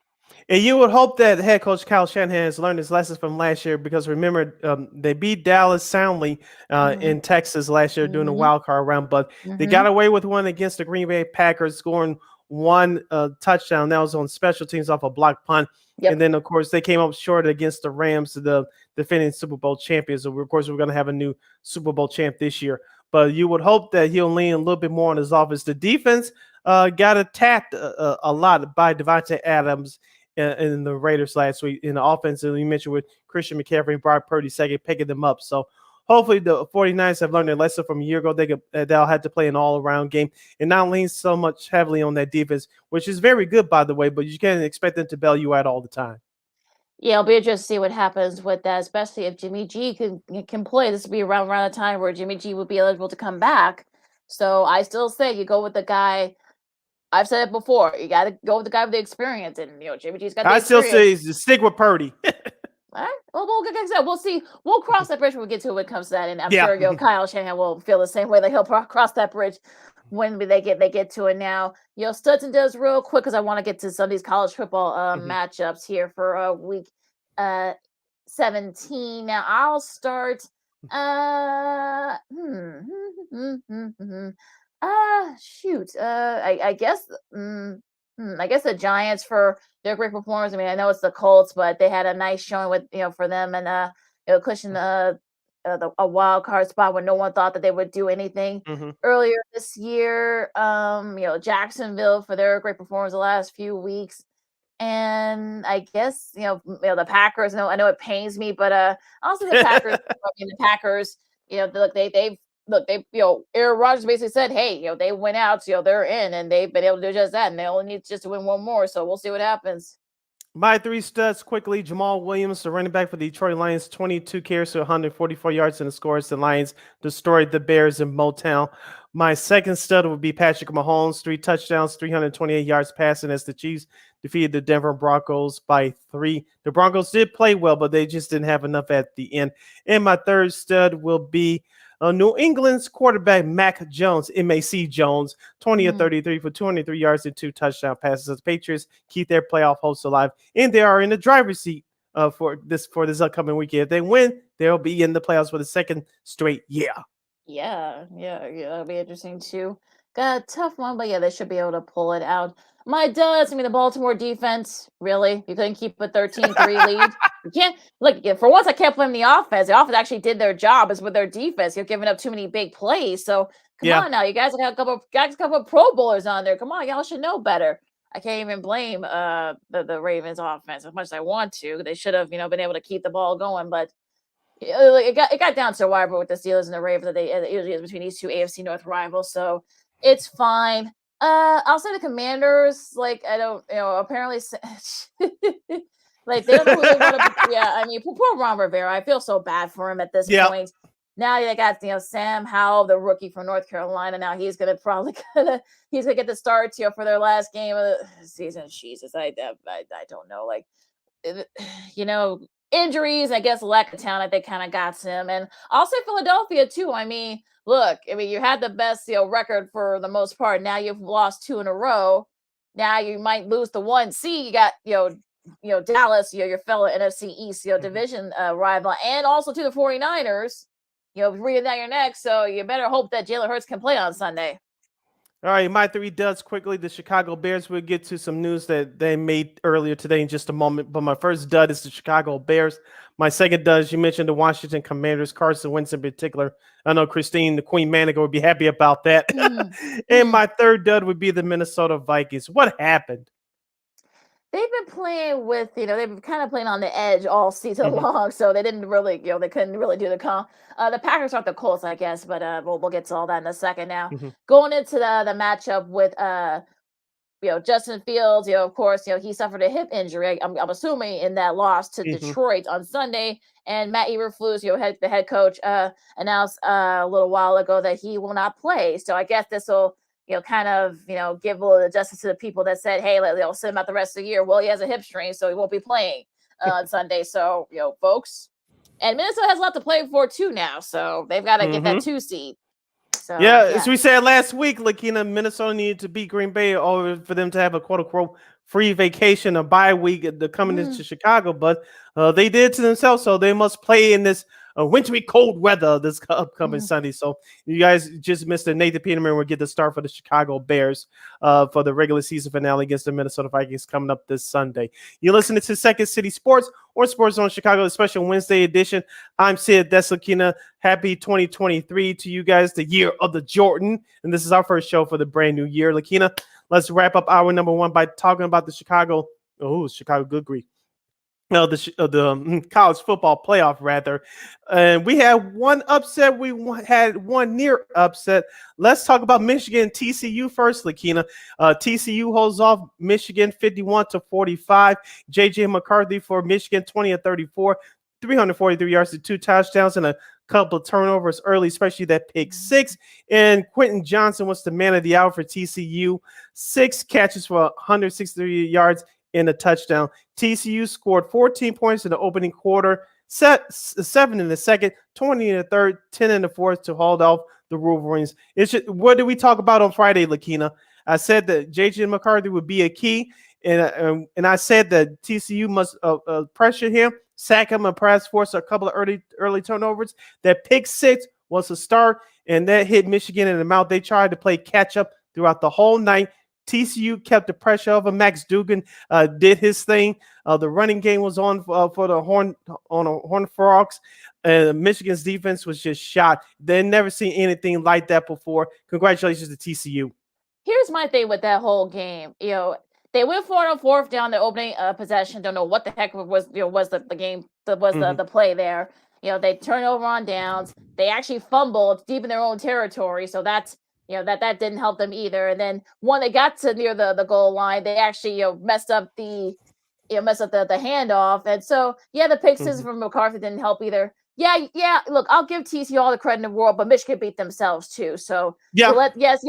And you would hope that head coach Kyle Shanahan has learned his lessons from last year, because remember, they beat Dallas soundly in Texas last year during the wild card round, but they got away with one against the Green Bay Packers, scoring 1 touchdown. That was on special teams off a block punt. Yep. And then, of course, they came up short against the Rams, the defending Super Bowl champions. So, of course, we're going to have a new Super Bowl champ this year. But you would hope that he'll lean a little bit more on his offense. The defense got attacked a lot by Devontae Adams in the Raiders last week. In the offense, you mentioned with Christian McCaffrey and Brock Purdy second, picking them up. So hopefully the 49ers have learned their lesson from a year ago. They'll have to play an all-around game and not lean so much heavily on that defense, which is very good, by the way, but you can't expect them to bail you out all the time. Yeah, it'll be interesting to see what happens with that, especially if Jimmy G can play. This will be around the time where Jimmy G would be eligible to come back. So I still say you go with the guy. I've said it before. You got to go with the guy with the experience, and Jimmy G's got the experience. I still say stick with Purdy. All right. Well, like I said, we'll see. We'll cross that bridge when we get to it when it comes to that, and I'm sure Kyle Shanahan will feel the same way. That he'll cross that bridge when they get to it. Now, Studson does real quick because I want to get to some of these college football matchups here for week 17. Now, I'll start. Shoot. I guess the Giants for their great performance. I mean, I know it's the Colts, but they had a nice showing with for them and cushion a wild card spot when no one thought that they would do anything earlier this year. Jacksonville for their great performance the last few weeks. And I guess the Packers. I know it pains me, but also the Packers. The Packers. Aaron Rodgers basically said, "Hey, they went out, they're in, and they've been able to do just that, and they only need just to win 1 more. So we'll see what happens." My 3 studs quickly. Jamal Williams, the running back for the Detroit Lions, 22 carries to 144 yards in the score as the Lions destroyed the Bears in Motown. My second stud would be Patrick Mahomes, 3 touchdowns, 328 yards passing as the Chiefs defeated the Denver Broncos by 3. The Broncos did play well, but they just didn't have enough at the end. And my third stud will be New England's quarterback, Mac Jones, M-A-C Jones, 20 of 33 for 203 yards and 2 touchdown passes. As the Patriots keep their playoff hopes alive, and they are in the driver's seat for this upcoming weekend. If they win, they'll be in the playoffs for the second straight year. Yeah, that'll be interesting too. Got a tough one, but yeah, they should be able to pull it out. My duds, I mean, the Baltimore defense, really? You couldn't keep a 13-3 lead? You can't, look, for once, I can't blame the offense. The offense actually did their job as with their defense. You're giving up too many big plays. So come on now. You guys got a couple of Pro Bowlers on there. Come on, y'all should know better. I can't even blame the Ravens offense as much as I want to. They should have, been able to keep the ball going, but it got down to a wire with the Steelers and the Ravens. It usually is between these two AFC North rivals, so it's fine. I'll say the Commanders, like, I don't, apparently, like, they don't know who they want to. Yeah, I mean, poor Ron Rivera. I feel so bad for him at this point. Now they got Sam Howell, the rookie from North Carolina. Now he's gonna get the start for their last game of the season. Jesus, I don't know, like, injuries, I guess, lack of talent, they kind of got him. And I'll say Philadelphia too. I mean, look, you had the best record for the most part. Now you've lost 2 in a row. Now you might lose the 1 seed. You got Dallas, your fellow NFC East division rival, and also to the 49ers. Breathing down your neck, so you better hope that Jalen Hurts can play on Sunday. All right, my 3 duds quickly. The Chicago Bears. We'll get to some news that they made earlier today in just a moment. But my first dud is the Chicago Bears. My second dud, as you mentioned, the Washington Commanders, Carson Wentz in particular. I know Christine, the Queen Maniga, would be happy about that. And my third dud would be the Minnesota Vikings. What happened? They've been playing with, they've been kind of playing on the edge all season long, so they didn't really, they couldn't really do the Packers aren't the Colts, I guess, but we'll get to all that in a second now. Going into the matchup with, Justin Fields, of course, he suffered a hip injury, I'm assuming, in that loss to Detroit on Sunday, and Matt Eberflus, the head coach, announced a little while ago that he will not play, so I guess this will kind of, give a little justice to the people that said, hey, they'll sit him out the rest of the year. Well, he has a hip strain, so he won't be playing on Sunday. So, folks, and Minnesota has a lot to play for too now. So they've got to get that 2 seed. So, as we said last week, Lakeena, Minnesota needed to beat Green Bay for them to have a quote unquote free vacation, a bye week coming into Chicago, but they did to themselves. So they must play in this wintry cold weather this upcoming Sunday. So you guys just missed it. Nathan Peterman will get the start for the Chicago Bears for the regular season finale against the Minnesota Vikings coming up this Sunday. You're listening to Second City Sports or SportsZone Chicago, the special Wednesday edition. I'm Sid, that's Lakeena. Happy 2023 to you guys, the year of the Jordan. And this is our first show for the brand new year. Lakeena, let's wrap up hour number 1 by talking about the Chicago good grief. The college football playoff, rather. And we had one upset. We had one near upset. Let's talk about Michigan TCU first, Lakeena. TCU holds off Michigan 51-45. J.J. McCarthy for Michigan 20 of 34, 343 yards to 2 touchdowns and a couple of turnovers early, especially that pick 6. And Quentin Johnson was the man of the hour for TCU. 6 catches for 163 yards in a touchdown. TCU scored 14 points in the opening quarter, 7 in the second, 20 in the third, 10 in the fourth to hold off the Wolverines. What did we talk about on Friday, Lakeena? I said that J.J. McCarthy would be a key, and I said that TCU must pressure him, sack him, and perhaps force a couple of early turnovers. That pick 6 was a start, and that hit Michigan in the mouth. They tried to play catch up throughout the whole night. TCU kept the pressure over. Max Duggan did his thing. The running game was on for the Horned Frogs. Michigan's defense was just shot. They never seen anything like that before. Congratulations to TCU. Here's my thing with that whole game. They went for it on 4th down, the opening possession. Don't know what the heck was the game. The play there. They turned over on downs. They actually fumbled deep in their own territory. So that's that didn't help them either. And then when they got to near the goal line, they actually messed up the handoff. And so the pick 6 from McCarthy didn't help either. Yeah. Look, I'll give TCU all the credit in the world, but Michigan beat themselves too. So Yeah. yes.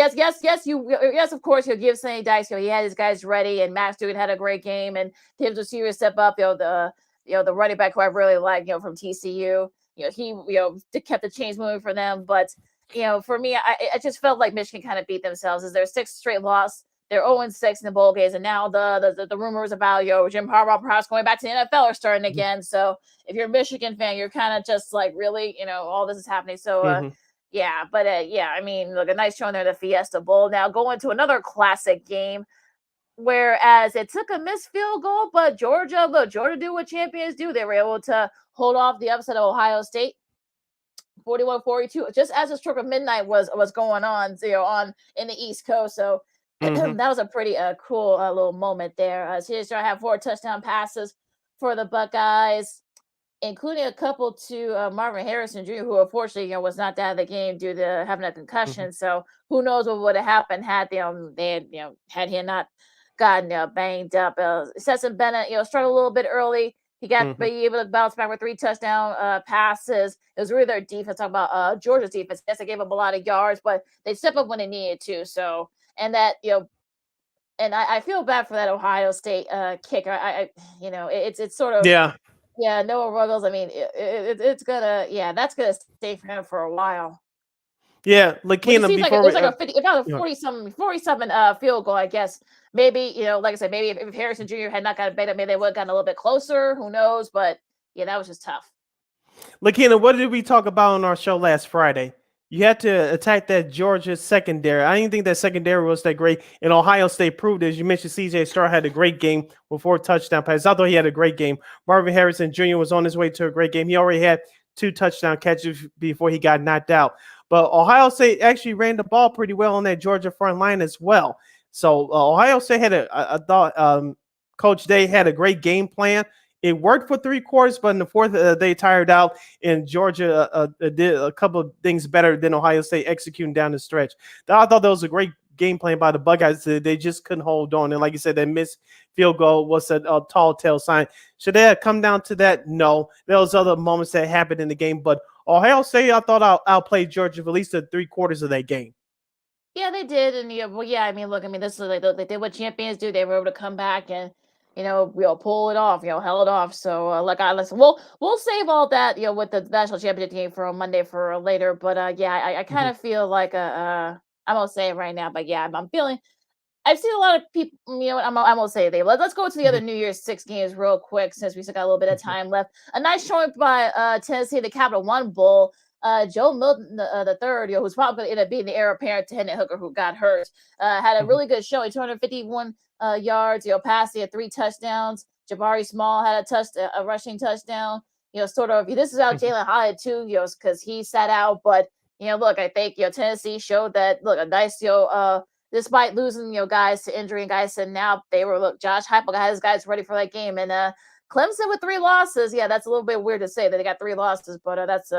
Of course, he'll give Sonny Dykes. He had his guys ready, and Max Duggan had a great game, and Tim's receiver step up. The running back who I really like, from TCU. He kept the chains moving for them. But for me, I just felt like Michigan kind of beat themselves. As their sixth straight loss. They're 0-6 in the bowl games, and now the rumors about Jim Harbaugh perhaps going back to the NFL are starting again. So if you're a Michigan fan, you're kind of just like, really, all this is happening. So yeah, but I mean, look, a nice showing there in the Fiesta Bowl. Now going to another classic game, whereas it took a missed field goal, but Georgia do what champions do. They were able to hold off the upset of Ohio State. 41-42, just as the stroke of midnight was going on, in the East Coast. So that was a pretty cool little moment there. CJ Stroud had 4 touchdown passes for the Buckeyes, including a couple to Marvin Harrison Jr., who unfortunately was not out of the game due to having a concussion. So who knows what would have happened had had he not gotten banged up. Stetson Bennett struggled a little bit early. He got able to bounce back with 3 touchdown passes. It was really their defense. Talk about Georgia's defense. Yes, they gave up a lot of yards, but they stepped up when they needed to. So, and that and I feel bad for that Ohio State kicker. It's sort of Noah Ruggles. I mean, it's gonna that's gonna stay for him for a while. Yeah, Lakeena, it seems like it's like a 50, about a 47 field goal, I guess. Maybe, like I said, maybe if Harrison Jr. had not gotten baited, maybe they would have gotten a little bit closer. Who knows? But that was just tough. Lakeena, what did we talk about on our show last Friday? You had to attack that Georgia secondary. I didn't think that secondary was that great. And Ohio State proved, as you mentioned, CJ Stroud had a great game with 4 touchdown passes. I thought he had a great game. Marvin Harrison Jr. was on his way to a great game. He already had 2 touchdown catches before he got knocked out. But Ohio State actually ran the ball pretty well on that Georgia front line as well. So Ohio State had I thought Coach Day had a great game plan. It worked for 3 quarters, but in the fourth, they tired out, and Georgia did a couple of things better than Ohio State executing down the stretch. I thought that was a great game plan by the Buckeyes. They just couldn't hold on. And like you said, that missed field goal was a tall tale sign. Should they have come down to that? No. There was other moments that happened in the game, but Ohio State, I thought, outplayed Georgia for at least the 3 quarters of that game. Yeah, they did. And I mean, look, this is like they did what champions do. They were able to come back and pull it off, held it off. So listen, we'll save all that, with the national championship game for Monday for later. But I kind of feel like I'm gonna say it right now, but I'm feeling. I've seen a lot of people. I'm gonna say they. Let's go to the other New Year's 6 games real quick since we still got a little bit of time left. A nice showing by Tennessee, the Capital One Bowl. Joe Milton the third, who's probably going to end up being the heir apparent to Hendon Hooker, who got hurt, had a really good showing, 251 yards, passing, had 3 touchdowns. Jabari Small had a rushing touchdown. This is out Jalen Hyatt too, because he sat out. But look, I think Tennessee showed that a nice despite losing guys to injury and guys sitting out, they were Josh Heupel got his guys ready for that game, and Clemson with 3 losses. Yeah, that's a little bit weird to say that they got 3 losses, but that's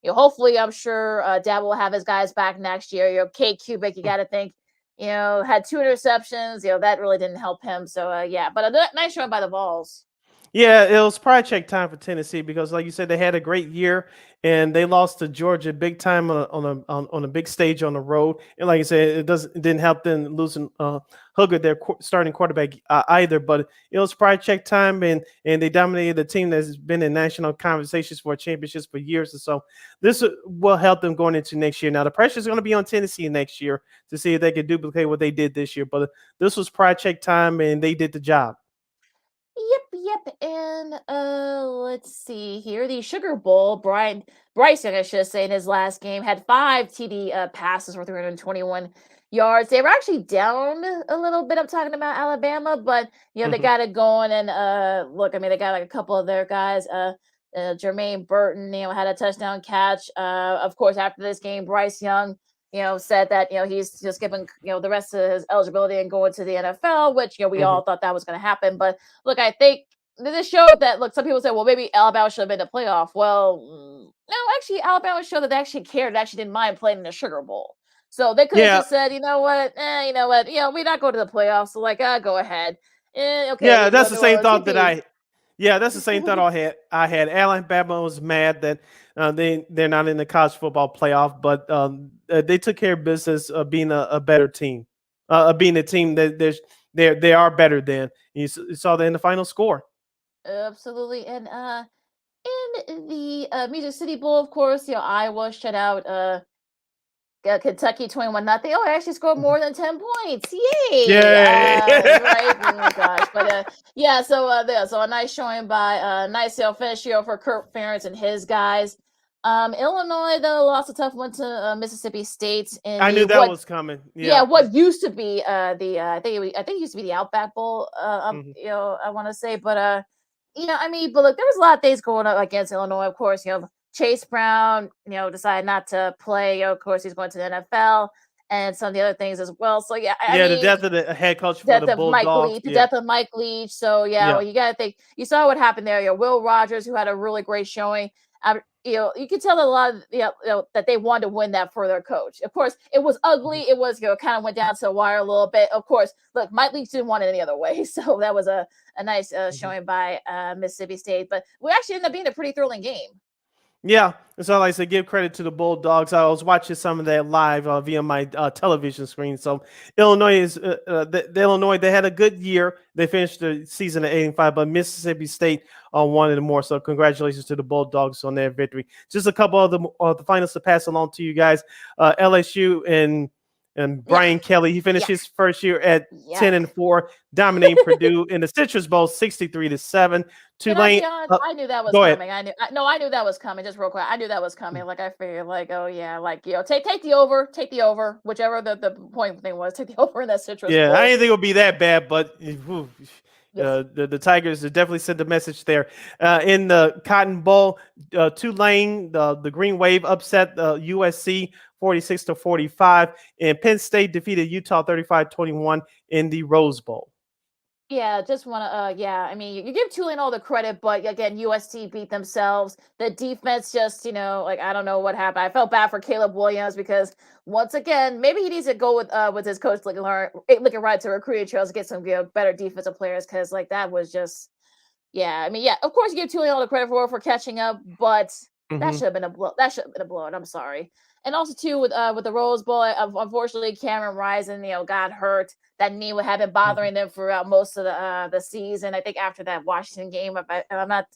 hopefully, I'm sure Dab will have his guys back next year. Kate Kubik, you got to think, had 2 interceptions. That really didn't help him. So, but a nice showing by the Vols. Yeah, it was pride check time for Tennessee because, like you said, they had a great year and they lost to Georgia big time on a big stage on the road. And like I said, it didn't help them losing Hooker, their starting quarterback, either. But it was pride check time, and they dominated a team that's been in national conversations for championships for years or so. This will help them going into next year. Now the pressure is going to be on Tennessee next year to see if they can duplicate what they did this year. But this was pride check time, and they did the job. Yep. And let's see here. The Sugar Bowl, Bryce Young, I should say, in his last game had 5 TD passes for 321 yards. They were actually down a little bit. I'm talking about Alabama, but they got it going. And they got a couple of their guys. Jermaine Burton, had a touchdown catch. Of course, after this game, Bryce Young, said that, he's just given, the rest of his eligibility and going to the NFL, which, we all thought that was going to happen. But look, I think this showed that, some people say, well, maybe Alabama should have been in the playoff. Well, no, actually, Alabama showed that they actually cared, actually didn't mind playing in the Sugar Bowl. So they could have just said, we're not going to the playoffs. So go ahead. Okay. Yeah, that's the same thought that that's the same thought I had. Alabama was mad that they're not in the college football playoff, but they took care of business of being a better team, being a team that they are better than. You saw that in the final score. Absolutely. And in the Music City Bowl, of course, Iowa shut out Kentucky 21-0. Oh, I actually scored more than 10 points. Yay! Yay! Right? Oh gosh. But yeah, so a nice showing by nice finish for Kurt Ferentz and his guys. Illinois though lost a tough one to Mississippi State I knew that was coming. Yeah, what used to be I think it used to be the Outback Bowl, I want to say, but I mean, but look, there was a lot of things going on against Illinois. Of course, Chase Brown, decided not to play. Of course, he's going to the NFL, and some of the other things as well. So yeah, I mean, the death of the head coach for the Bulldogs. The death of Mike Leach. So well, you got to think. You saw what happened there. Will Rogers, who had a really great showing. You could tell that a lot of that they wanted to win that for their coach. Of course, it was ugly. It was kind of went down to the wire a little bit. Of course, look, Mike Leach didn't want it any other way. So that was a nice showing by Mississippi State. But we actually ended up being a pretty thrilling game. Yeah, and so like I said, give credit to the Bulldogs. I was watching some of that live via my television screen. So Illinois is Illinois. They had a good year. They finished the season at 8-5, but Mississippi State wanted more. So congratulations to the Bulldogs on their victory. Just a couple of the finals to pass along to you guys. LSU and Brian Kelly. He finished his first year at 10-4, dominating Purdue in the Citrus Bowl 63-7. Tulane. I knew that was coming. I knew that was coming. Just real quick, I knew that was coming. Like I figured, oh yeah, take the over, whichever the point thing was. Take the over in that Citrus Bowl. I didn't think it would be that bad, but the Tigers definitely sent the message there. In the Cotton Bowl, Tulane, the Green Wave upset USC 46-45, and Penn State defeated Utah 35-21 in the Rose Bowl. Yeah, just want to, I mean, you give Tulane all the credit, but again, USC beat themselves. The defense just, I don't know what happened. I felt bad for Caleb Williams because once again, maybe he needs to go with his coach looking right to recruiting trails to get some better defensive players because that was just, of course you give Tulane all the credit for catching up, but that should have been a blow. That should have been a blowout. I'm sorry. And also too with the Rose Bowl, unfortunately Cameron Rising, got hurt. That knee would have been bothering them throughout most of the season. I think after that Washington game, if I'm not,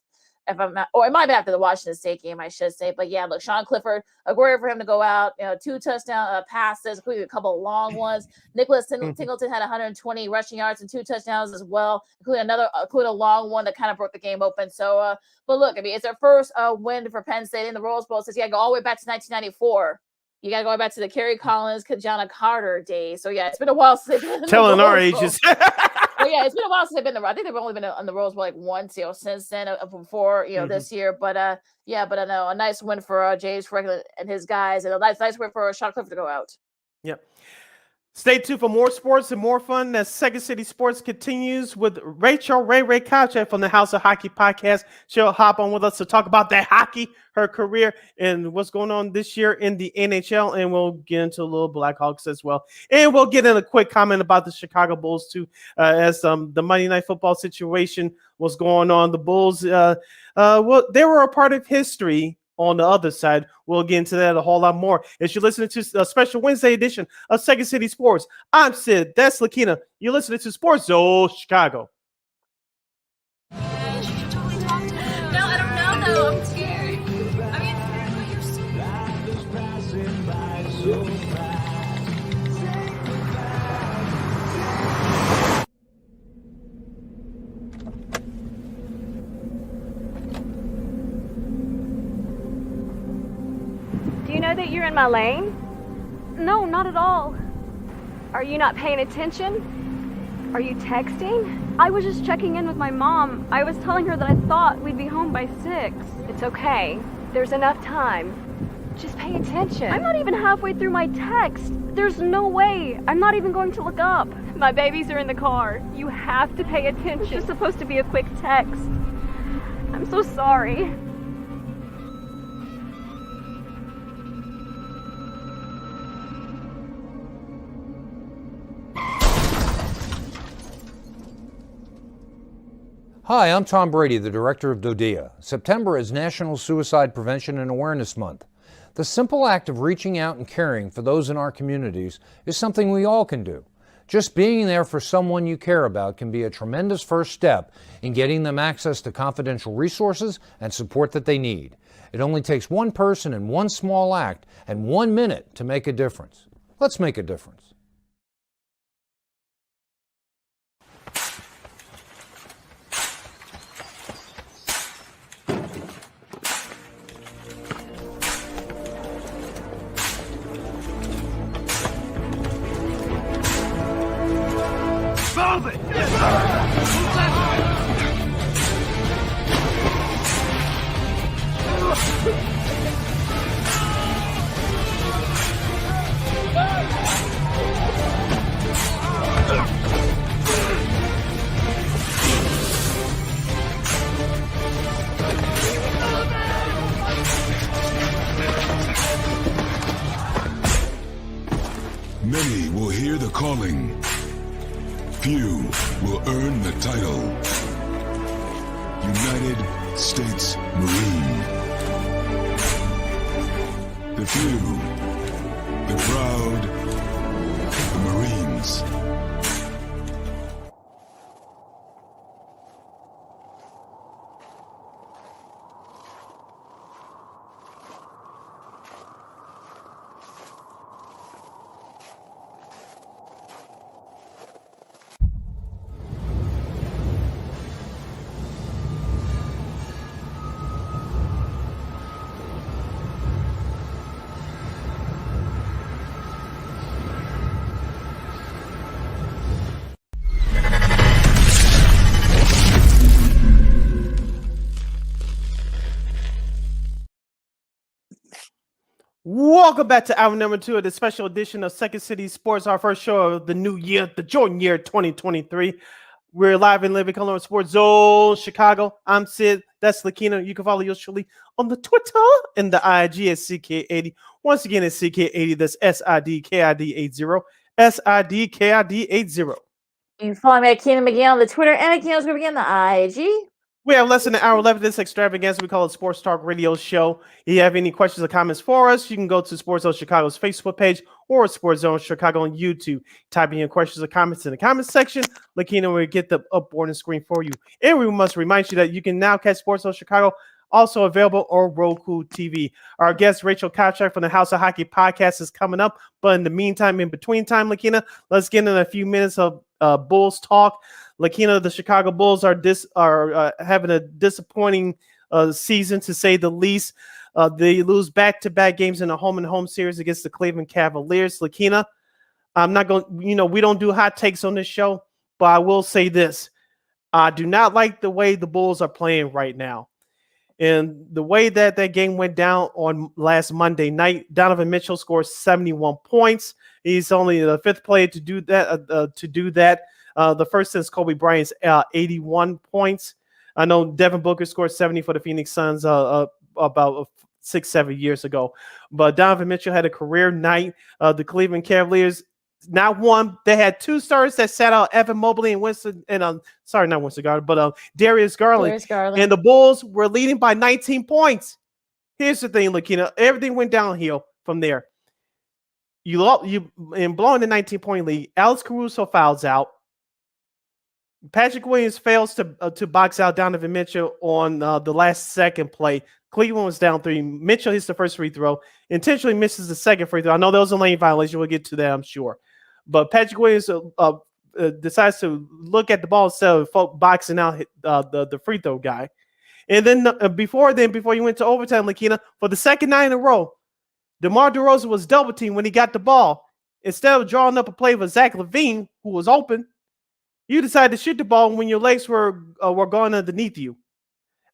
or it might be after the Washington State game, I should say. But yeah, look, Sean Clifford, great for him to go out. 2 touchdown passes, including a couple of long ones. Nicholas Singleton had 120 rushing yards and 2 touchdowns as well, including a long one that kind of broke the game open. So, but look, I mean, it's their first win for Penn State in the Rose Bowl since you got to go all the way back to 1994. You got to go back to the Kerry Collins, Kajana Carter days. So, yeah, it's been a while since they've been telling our ages. Well, yeah, it's been a while since they've been I think they've only been on the Rose Bowl once, since then, before, this year. But, I know a nice win for James Franklin and his guys, and a nice win for Sean Clifford to go out. Yep. Stay tuned for more sports and more fun as Second City Sports continues with Rae Rae Kopczyk from the House of Hockey podcast. She'll hop on with us to talk about that hockey, her career, and what's going on this year in the NHL. And we'll get into a little Blackhawks as well. And we'll get in a quick comment about the Chicago Bulls too, as the Monday Night Football situation was going on. The Bulls, they were a part of history. On the other side, we'll get into that a whole lot more. As you're listening to a special Wednesday edition of Second City Sports, I'm Sid, that's Lakeena. You're listening to SportsZone Chicago. No, I don't know, though. I'm scared. Do you know that you're in my lane? No, not at all. Are you not paying attention? Are you texting? I was just checking in with my mom. I was telling her that I thought we'd be home by 6. It's okay. There's enough time. Just pay attention. I'm not even halfway through my text. There's no way. I'm not even going to look up. My babies are in the car. You have to pay attention. It's just supposed to be a quick text. I'm so sorry. Hi, I'm Tom Brady, the director of DODEA. September is National Suicide Prevention and Awareness Month. The simple act of reaching out and caring for those in our communities is something we all can do. Just being there for someone you care about can be a tremendous first step in getting them access to confidential resources and support that they need. It only takes one person and one small act and 1 minute to make a difference. Let's make a difference. Many will hear the calling. Few will earn the title. United States Marine. The few, the proud, the Marines. Welcome back to hour number 2 of the special edition of Second City Sports, our first show of the new year, the Jordan year 2023. We're live in living color on SportsZone Chicago. I'm Sid. That's Lakeena. You can follow yours truly on the Twitter and the IG at CK80. Once again, it's CK80. That's SIDKID80. SIDKID80. You can follow me at Keenan McGee on the Twitter and at Keenan's Group on the IG. We have less than an hour left of this extravaganza. We call it Sports Talk Radio Show. If you have any questions or comments for us, you can go to SportsZone Chicago's Facebook page or SportsZone Chicago on YouTube. Type in your questions or comments in the comments section. Lakeena will get them up on the screen for you. And we must remind you that you can now catch SportsZone Chicago, also available on ROKU TV. Our guest, Rachel Kopczyk from the House of Hockey podcast, is coming up. But in the meantime, in between time, Lakeena, let's get in a few minutes of Bulls talk. Lakeena, the Chicago Bulls are having a disappointing season, to say the least. They lose back-to-back games in a home-and-home series against the Cleveland Cavaliers. Lakeena, I'm not going. We don't do hot takes on this show, but I will say this: I do not like the way the Bulls are playing right now, and the way that game went down on last Monday night. Donovan Mitchell scored 71 points. He's only the fifth player to do that. The first since Kobe Bryant's 81 points. I know Devin Booker scored 70 for the Phoenix Suns about 6-7 years ago. But Donovan Mitchell had a career night. The Cleveland Cavaliers, not one. They had two starters that sat out, Evan Mobley and Darius Garland. And the Bulls were leading by 19 points. Here's the thing, Lakeena. Everything went downhill from there. You in blowing the 19-point lead, Alex Caruso fouls out. Patrick Williams fails to box out Donovan Mitchell on the last second play. Cleveland was down 3. Mitchell hits the first free throw, intentionally misses the second free throw. I know that was a lane violation. We'll get to that, I'm sure. But Patrick Williams decides to look at the ball instead of boxing out the free throw guy. And then before you went to overtime, Lakeena, for the second night in a row, DeMar DeRozan was double teamed when he got the ball. Instead of drawing up a play for Zach LaVine, who was open, you decided to shoot the ball when your legs were going underneath you.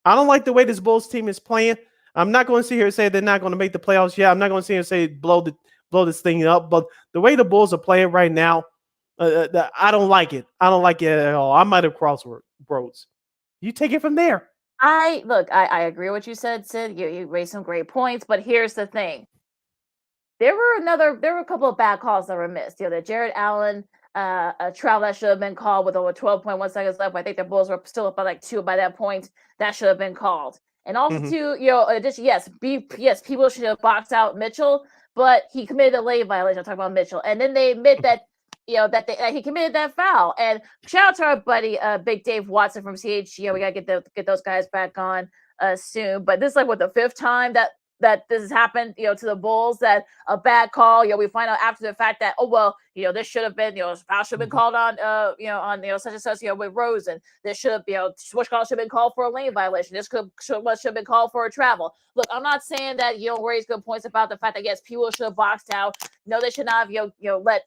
I don't like the way this Bulls team is playing. I'm not going to sit here and say they're not going to make the playoffs. Yeah, I'm not going to sit here and say blow this thing up. But the way the Bulls are playing right now, I don't like it. I don't like it at all. I might have crossed roads. You take it from there. I agree with what you said, Sid. You raised some great points, but here's the thing. There were a couple of bad calls that were missed. The Jared Allen a travel that should have been called with over 12.1 seconds left. I think the Bulls were still up by like 2 by that point. That should have been called. And also, too, yes, people should have boxed out Mitchell, but he committed a late violation. I'm talking about Mitchell. And then they admit that, that he committed that foul. And shout out to our buddy, Big Dave Watson from CHGO. We got to get those guys back on soon. But this is like, the 5th time that this has happened, to the Bulls, that a bad call, we find out after the fact that, this should have been, foul should have been called on, such and such, with Rosen. This should have, switch call should have been called for a lane violation. This should have been called for a travel. Look, I'm not saying that, raise good points about the fact that, yes, people should have boxed out. No, they should not have, let,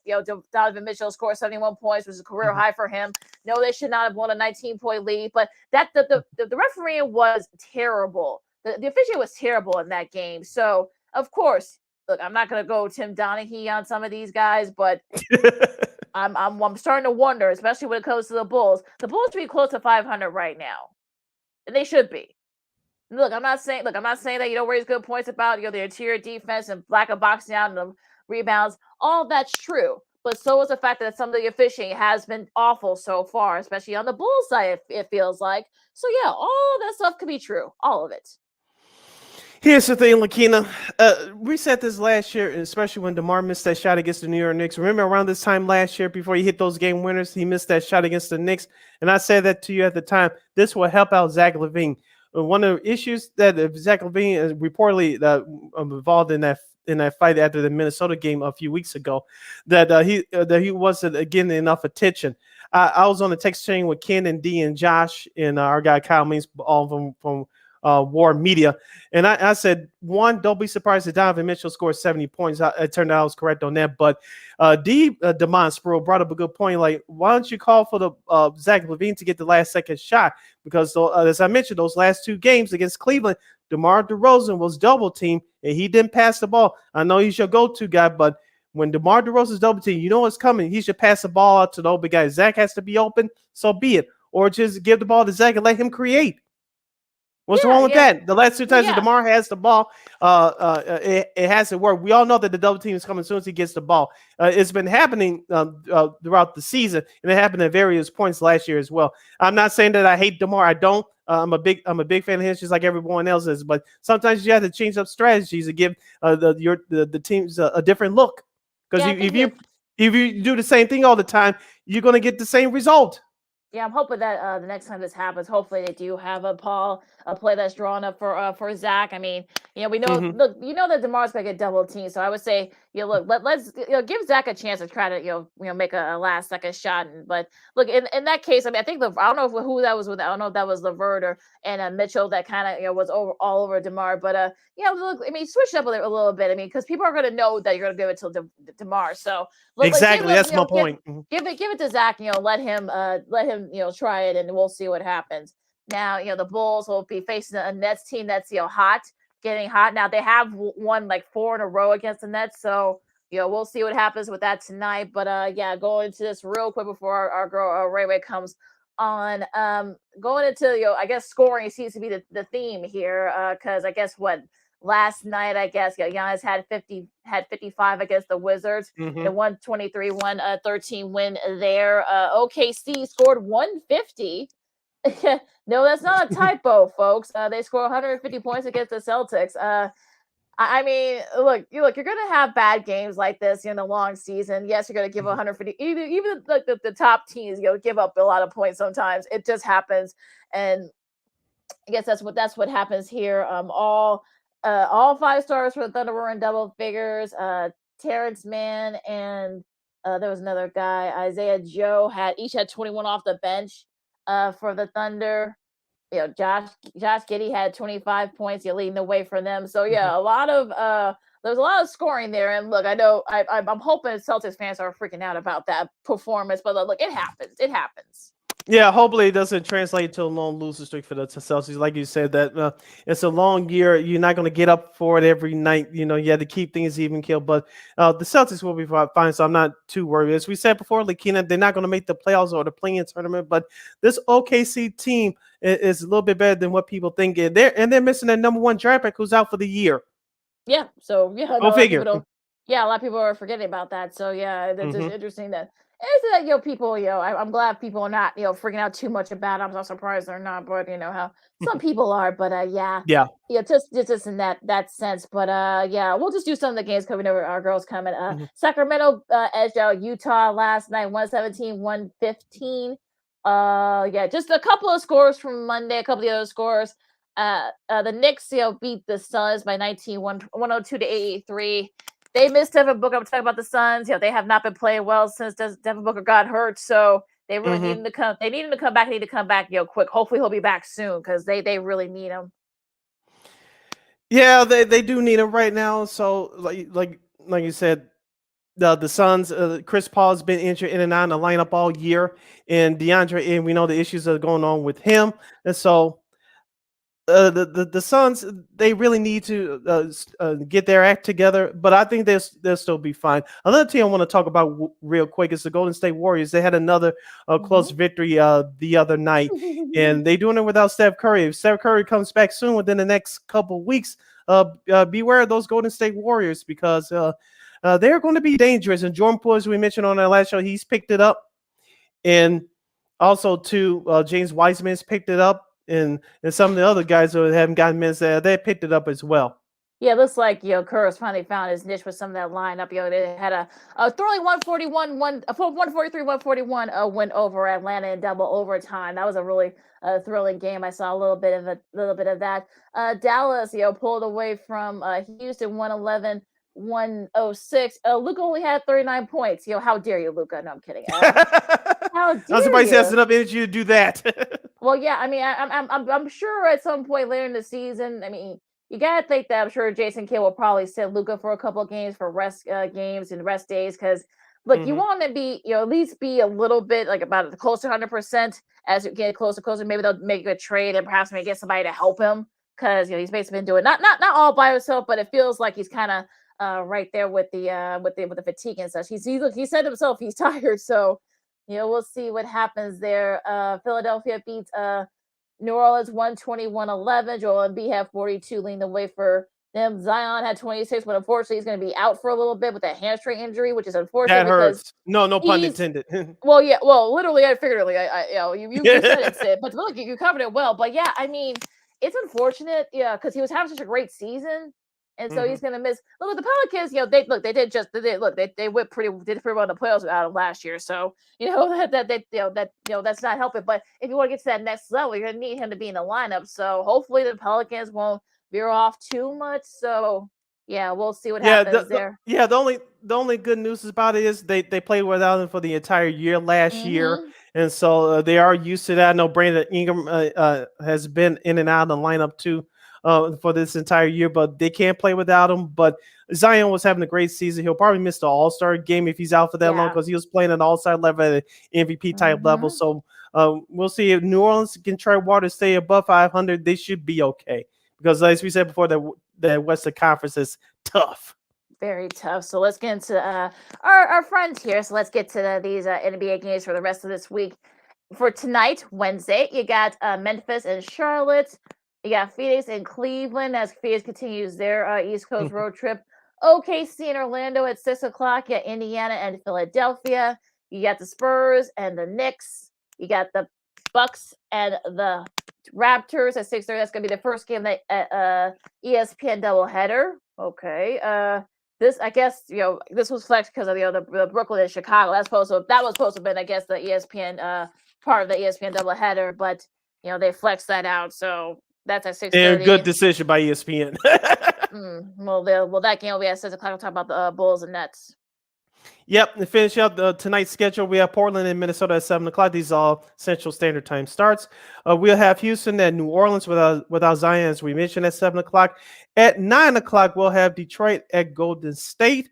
Donovan Mitchell score 71 points, which is a career high for him. No, they should not have won a 19-point lead, but the refereeing was terrible. The officiating was terrible in that game. So, of course, look, I'm not going to go Tim Donaghy on some of these guys, but I'm starting to wonder, especially when it comes to the Bulls. The Bulls should be close to 500 right now, and they should be. Look, I'm not saying that you don't raise good points about the interior defense and lack of boxing out and the rebounds. All that's true, but so is the fact that some of the officiating has been awful so far, especially on the Bulls side. It feels like. So yeah, all of that stuff could be true, all of it. Here's the thing, Lakeena. We said this last year, especially when DeMar missed that shot against the New York Knicks. Remember around this time last year, before he hit those game winners, he missed that shot against the Knicks. And I said that to you at the time. This will help out Zach LaVine. One of the issues that Zach LaVine is reportedly involved in that fight after the Minnesota game a few weeks ago, that he wasn't getting enough attention. I was on the text chain with Ken and D and Josh and our guy Kyle Means, all of them from War Media, and I said, one, don't be surprised that Donovan Mitchell scored 70 points. It turned out I was correct on that, but Demond Spruill brought up a good point. Like, why don't you call for the Zach LaVine to get the last second shot? Because as I mentioned, those last 2 games against Cleveland, DeMar DeRozan was double teamed and he didn't pass the ball. I know he's your go-to guy, but when DeMar DeRozan's double teamed, you know what's coming. He should pass the ball out to the open guy. Zach has to be open, so be it, or just give the ball to Zach and let him create. What's wrong with that? The last 2 times that DeMar has the ball, it hasn't worked. We all know that the double team is coming as soon as he gets the ball. It's been happening throughout the season, and it happened at various points last year as well. I'm not saying that I hate DeMar. I don't. I'm a big fan of his, just like everyone else is. But sometimes you have to change up strategies to give the teams a different look. Because if you do the same thing all the time, you're going to get the same result. Yeah, I'm hoping that the next time this happens, hopefully they do have a play that's drawn up for Zach. I mean, we know, look, that DeMar's gonna get double teamed, so I would say, look, let's give Zach a chance to try to make a last second shot. But look, in that case, I mean, I think I don't know who that was with. I don't know if that was LeVert and Mitchell that kind of was all over DeMar. But look, I mean, switch it up a little bit. I mean, because people are gonna know that you're gonna give it to DeMar. So look, exactly, that's my point. Give it to Zach. Let him try it, and we'll see what happens. Now, the Bulls will be facing a Nets team that's getting hot. Now they have won like 4 in a row against the Nets, so we'll see what happens with that tonight. But going into this real quick before our girl Rae Rae comes on, going into I guess scoring seems to be the theme here, because I guess last night, I guess Giannis had 55 against the Wizards, and 123-113 win there. OKC scored 150. No, that's not a typo, folks. They scored 150 points against the Celtics. I mean, look, you're gonna have bad games like this in the long season. Yes, you're gonna give 150. Even the top teams, give up a lot of points sometimes. It just happens, and I guess that's what happens here. All 5 stars for the Thunder were in double figures. Terrence Mann and there was another guy, Isaiah Joe, each had 21 off the bench for the Thunder. Josh Giddey had 25 points. You're leading the way for them. So yeah, there's a lot of scoring there. And look, I know I'm hoping Celtics fans are freaking out about that performance, but look, it happens. It happens. Yeah, hopefully it doesn't translate to a long losing streak for the Celtics. Like you said, that it's a long year. You're not going to get up for it every night. You have to keep things even killed. But the Celtics will be fine, so I'm not too worried. As we said before, Lakeena, they're not going to make the playoffs or the play-in tournament. But this OKC team is a little bit better than what people think. They're missing their number 1 draft pick who's out for the year. Yeah, so yeah, go figure. A lot of people are forgetting about that. So yeah, it's just interesting that it's that people, I'm glad people are not freaking out too much about it. I'm not surprised they're not, but how some people are. But yeah, Yeah. just in that sense. But yeah, we'll just do some of the games coming over. Our girls coming. Mhm. Sacramento edged out Utah last night, 117-115. Yeah, just a couple of scores from Monday, a couple of the other scores. The Knicks, beat the Suns by 19, 102-83. They missed Devin Booker. I'm talking about the Suns. They have not been playing well since Devin Booker got hurt. So they really need him to come. They need him to come back. Need to come back, quick. Hopefully he'll be back soon because they really need him. Yeah, they do need him right now. So like you said, the Suns, Chris Paul has been injured in and out of the lineup all year, and DeAndre, and we know the issues that are going on with him, and so. The Suns, they really need to get their act together, but I think they'll still be fine. Another team I want to talk about real quick is the Golden State Warriors. They had another close victory the other night, and they're doing it without Steph Curry. If Steph Curry comes back soon within the next couple of weeks, beware of those Golden State Warriors because they're going to be dangerous. And Jordan Poole, as we mentioned on our last show, he's picked it up, and also too, James Wiseman's picked it up. And some of the other guys who haven't gotten minutes, they picked it up as well. Yeah, it looks like Kerr's finally found his niche with some of that lineup. They had a thrilling 143-141 win over Atlanta in double overtime. That was a really thrilling game. I saw a little bit of that. Dallas, pulled away from Houston 111-106. Luka only had 39 points. How dare you, Luka? No, I'm kidding. How dare somebody you? has enough energy to do that. Well, yeah, I mean, I'm sure at some point later in the season, I mean, you gotta think that I'm sure Jason Kidd will probably sit Luka for a couple of games for rest games and rest days because look, you want to be at least be a little bit like about close to 100% as you get closer. Maybe they'll make a trade and perhaps maybe get somebody to help him because he's basically been doing not all by himself, but it feels like he's kind of right there with the fatigue and such. He said himself he's tired, so. We'll see what happens there. Philadelphia beats New Orleans 121-11. Joel Embiid had 42, leading the way for them. Zion had 26, but unfortunately he's going to be out for a little bit with that hamstring injury, which is unfortunate. That hurts. No pun intended. Well, yeah, literally and figuratively. You said it, Sid, but look, you covered it well. But yeah, I mean, it's unfortunate, because he was having such a great season. And so he's gonna miss. Look, the Pelicans, they did pretty well in the playoffs out of last year. So that's not helping. But if you want to get to that next level, you're gonna need him to be in the lineup. So hopefully the Pelicans won't veer off too much. So yeah, we'll see what happens there. The only good news about it is they played without him for the entire year last year, and so they are used to that. I know Brandon Ingram has been in and out of the lineup too. For this entire year, but they can't play without him. But Zion was having a great season. He'll probably miss the All-Star game if he's out for that long because he was playing at All-Star level at an MVP type level. So we'll see if New Orleans can try to stay above 500. They should be okay because, as we said before, the Western Conference is tough. Very tough. So let's get into our friends here. So let's get to these NBA games for the rest of this week. For tonight, Wednesday, you got Memphis and Charlotte. You got Phoenix and Cleveland as Phoenix continues their East Coast road trip. OKC and Orlando at 6 o'clock. You got Indiana and Philadelphia. You got the Spurs and the Knicks. You got the Bucks and the Raptors at 6:30. That's going to be the first game that ESPN doubleheader. Okay. This, I guess, this was flexed because of the Brooklyn and Chicago. That was supposed to have been, I guess, the ESPN part of the ESPN doubleheader, but they flexed that out. So. That's at 6:30. And good decision by ESPN. Well, that game will be at 6 o'clock. We'll talk about the Bulls and Nets. Yep, and finish up tonight's schedule. We have Portland and Minnesota at 7 o'clock. These are all Central Standard Time starts. We'll have Houston and New Orleans without Zion, as we mentioned, at 7 o'clock. At 9 o'clock, we'll have Detroit at Golden State.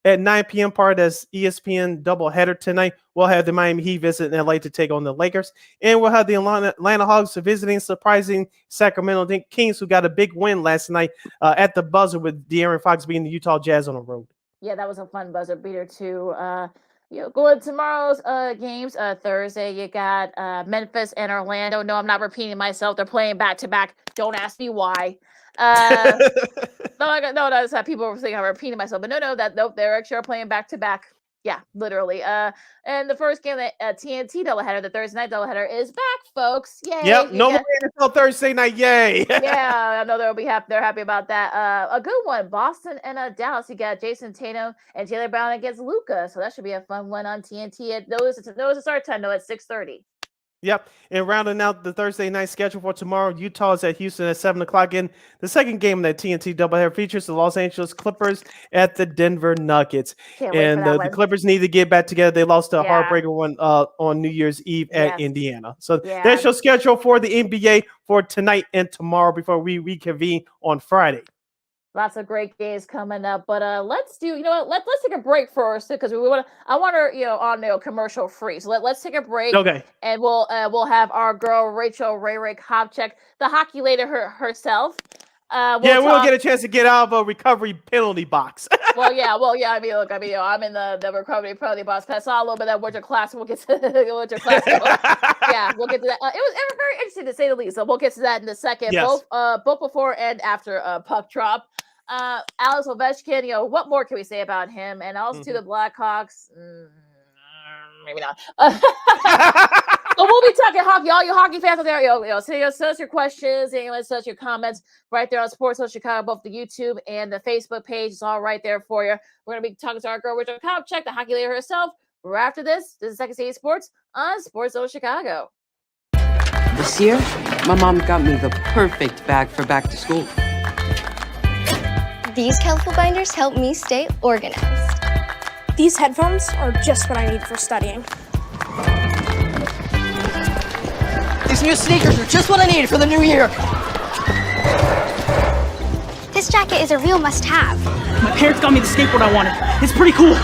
At 9 p.m. part as ESPN doubleheader tonight, we'll have the Miami Heat visit LA to take on the Lakers. And we'll have the Atlanta Hawks visiting surprising Sacramento Kings, who got a big win last night at the buzzer with De'Aaron Fox beating the Utah Jazz on the road. Yeah, that was a fun buzzer beater too. Going to tomorrow's games. Thursday, you got Memphis and Orlando. No, I'm not repeating myself. They're playing back-to-back. Don't ask me why. No, that's how people were thinking I'm repeating myself. But no, they're actually playing back-to-back. Yeah, literally. And the first game, that TNT doubleheader, the Thursday night doubleheader, is back, folks. Yay! Yep, no more NFL Thursday night. Yay! Yeah, I know they'll be happy. They're happy about that. A good one, Boston and Dallas. You got Jason Tatum and Taylor Brown against Luca, so that should be a fun one on TNT. Notice the start time though at 6:30. Yep, and rounding out the Thursday night schedule for tomorrow, Utah is at Houston at 7 o'clock. In the second game of that TNT doubleheader features the Los Angeles Clippers at the Denver Nuggets. And the Clippers need to get back together. They lost a heartbreaker one on New Year's Eve at Indiana. So that's your schedule for the NBA for tonight and tomorrow before we reconvene on Friday. Lots of great games coming up, but let's do. You know what? Let's take a break first because I want her, on commercial free. So let's take a break. Okay. And we'll have our girl Rae Rae Kopczyk, the hockey lady herself. We'll get a chance to get out of a recovery penalty box. Well, yeah. I mean, look, I'm in the recovery penalty box. I saw a little bit of that winter class. We'll get to the winter class. We'll get to that. It was very interesting to say the least. So we'll get to that in a second. Yes. Both before and after puck drop. Alex Ovechkin. What more can we say about him? And also to the Blackhawks. Maybe not. But we'll be talking hockey. All you hockey fans out there, send us your questions and send us your comments right there on SportsZone Chicago, both the YouTube and the Facebook page. It's all right there for you. We're going to be talking to our girl, Rachel Kopczyk, the hockey lady herself. Right after this is Second City Sports on SportsZone Chicago. This year, my mom got me the perfect bag for back to school. These colorful binders help me stay organized. These headphones are just what I need for studying. These new sneakers are just what I need for the new year. This jacket is a real must-have. My parents got me the skateboard I wanted. It's pretty cool.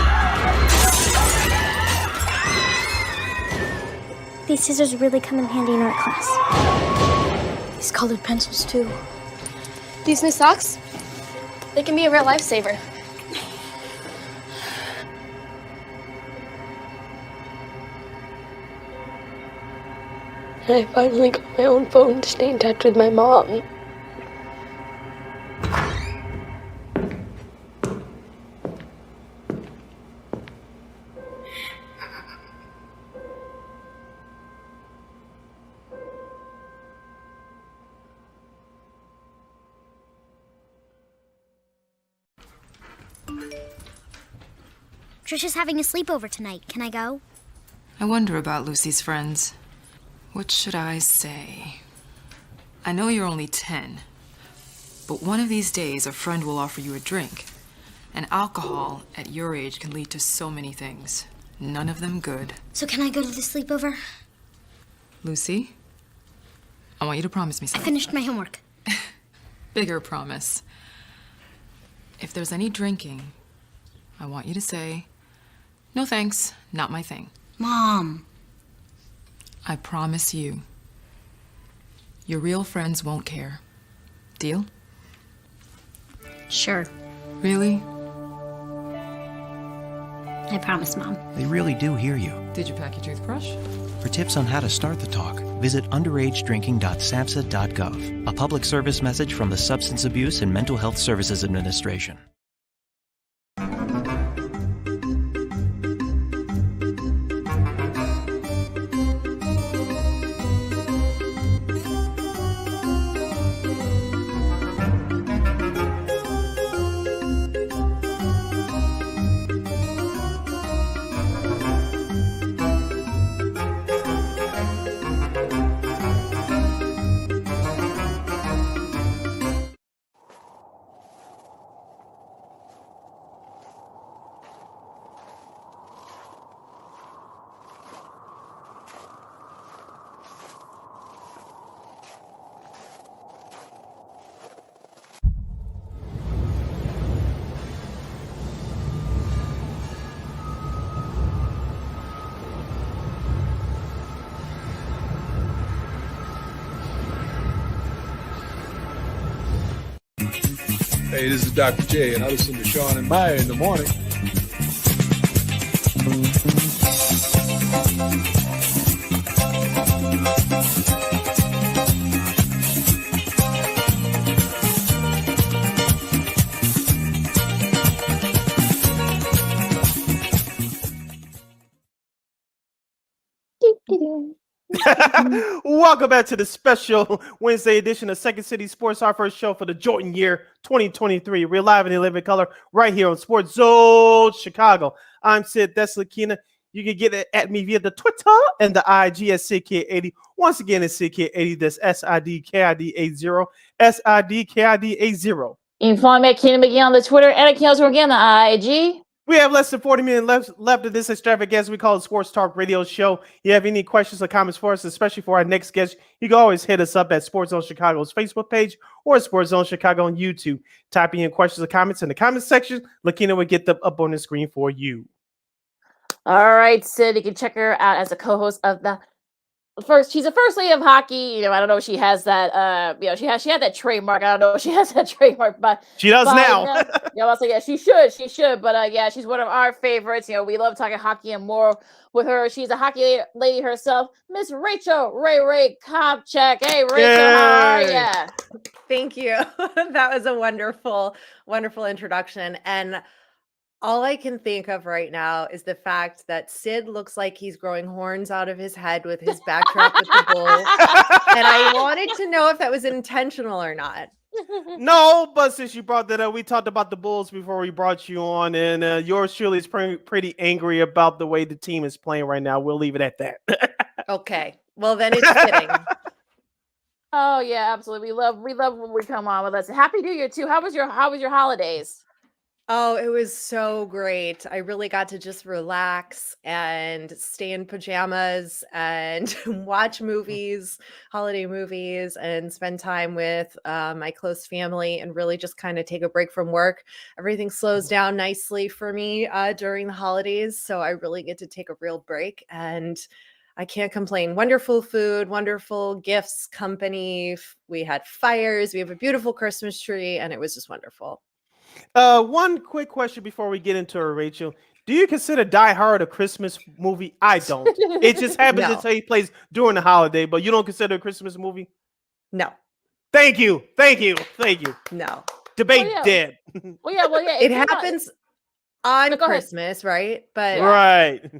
These scissors really come in handy in art class. These colored pencils, too. These new socks, they can be a real lifesaver. I finally got my own phone to stay in touch with my mom. Trisha's having a sleepover tonight. Can I go? I wonder about Lucy's friends. What should I say? I know you're only 10, but one of these days a friend will offer you a drink. And alcohol at your age can lead to so many things. None of them good. So can I go to the sleepover? Lucy, I want you to promise me I something. finished my homework. Bigger promise. If there's any drinking, I want you to say, "No thanks, not my thing." Mom. I promise you, your real friends won't care. Deal? Sure. Really? I promise, Mom. They really do hear you. Did you pack your toothbrush? For tips on how to start the talk, visit underagedrinking.samhsa.gov, a public service message from the Substance Abuse and Mental Health Services Administration. Hey, this is Dr. J, and I listen to Sean and Maya in the morning. Welcome back to the special Wednesday edition of Second City Sports, our first show for the Jordan year 2023. We're live and in living color right here on SportsZone Chicago. I'm Sid and Lakeena. You can get it at me via the Twitter and the IG at SidKid80. Once again, it's SidKid80. That's SIDKID80. SIDKID80. You can follow me at Keenan McGee on the Twitter and at Keenan again on the IG. We have less than 40 minutes left of this extravaganza we call a Sports Talk Radio Show. You have any questions or comments for us, especially for our next guest, you can always hit us up at SportsZone Chicago's Facebook page or SportsZone Chicago on YouTube. Type in your questions or comments in the comments section. Lakeena will get them up on the screen for you. All right, Sid, you can check her out as a co-host of the she's a first lady of hockey. You know, I don't know if she has that. She had that trademark. I don't know if she has that trademark, but she does now. Yeah, she should. But yeah, she's one of our favorites. You know, we love talking hockey and more with her. She's a hockey lady herself, Miss Rae Rae Kopczyk. Hey, Rachel, how are you? Thank you. That was a wonderful, wonderful introduction. And all I can think of right now is the fact that Sid looks like he's growing horns out of his head with his backdrop with the bull. And I wanted to know if that was intentional or not. No, but since you brought that up, we talked about the Bulls before we brought you on, and yours truly is pretty angry about the way the team is playing right now. We'll leave it at that. Okay. Well, then it's fitting. Oh yeah, absolutely. We love when we come on with us. Happy New Year too. How was your holidays? Oh, it was so great. I really got to just relax and stay in pajamas and watch movies, holiday movies, and spend time with my close family and really just kind of take a break from work. Everything slows down nicely for me during the holidays, so I really get to take a real break, and I can't complain. Wonderful food, wonderful gifts, company. We had fires. We have a beautiful Christmas tree, and it was just wonderful. One quick question before we get into it, Rachel. Do you consider Die Hard a Christmas movie? I don't. It just happens to take place during the holiday, but you don't consider a Christmas movie? No. Thank you. No. Debate dead. Well, yeah. It happens on Christmas, right? But right.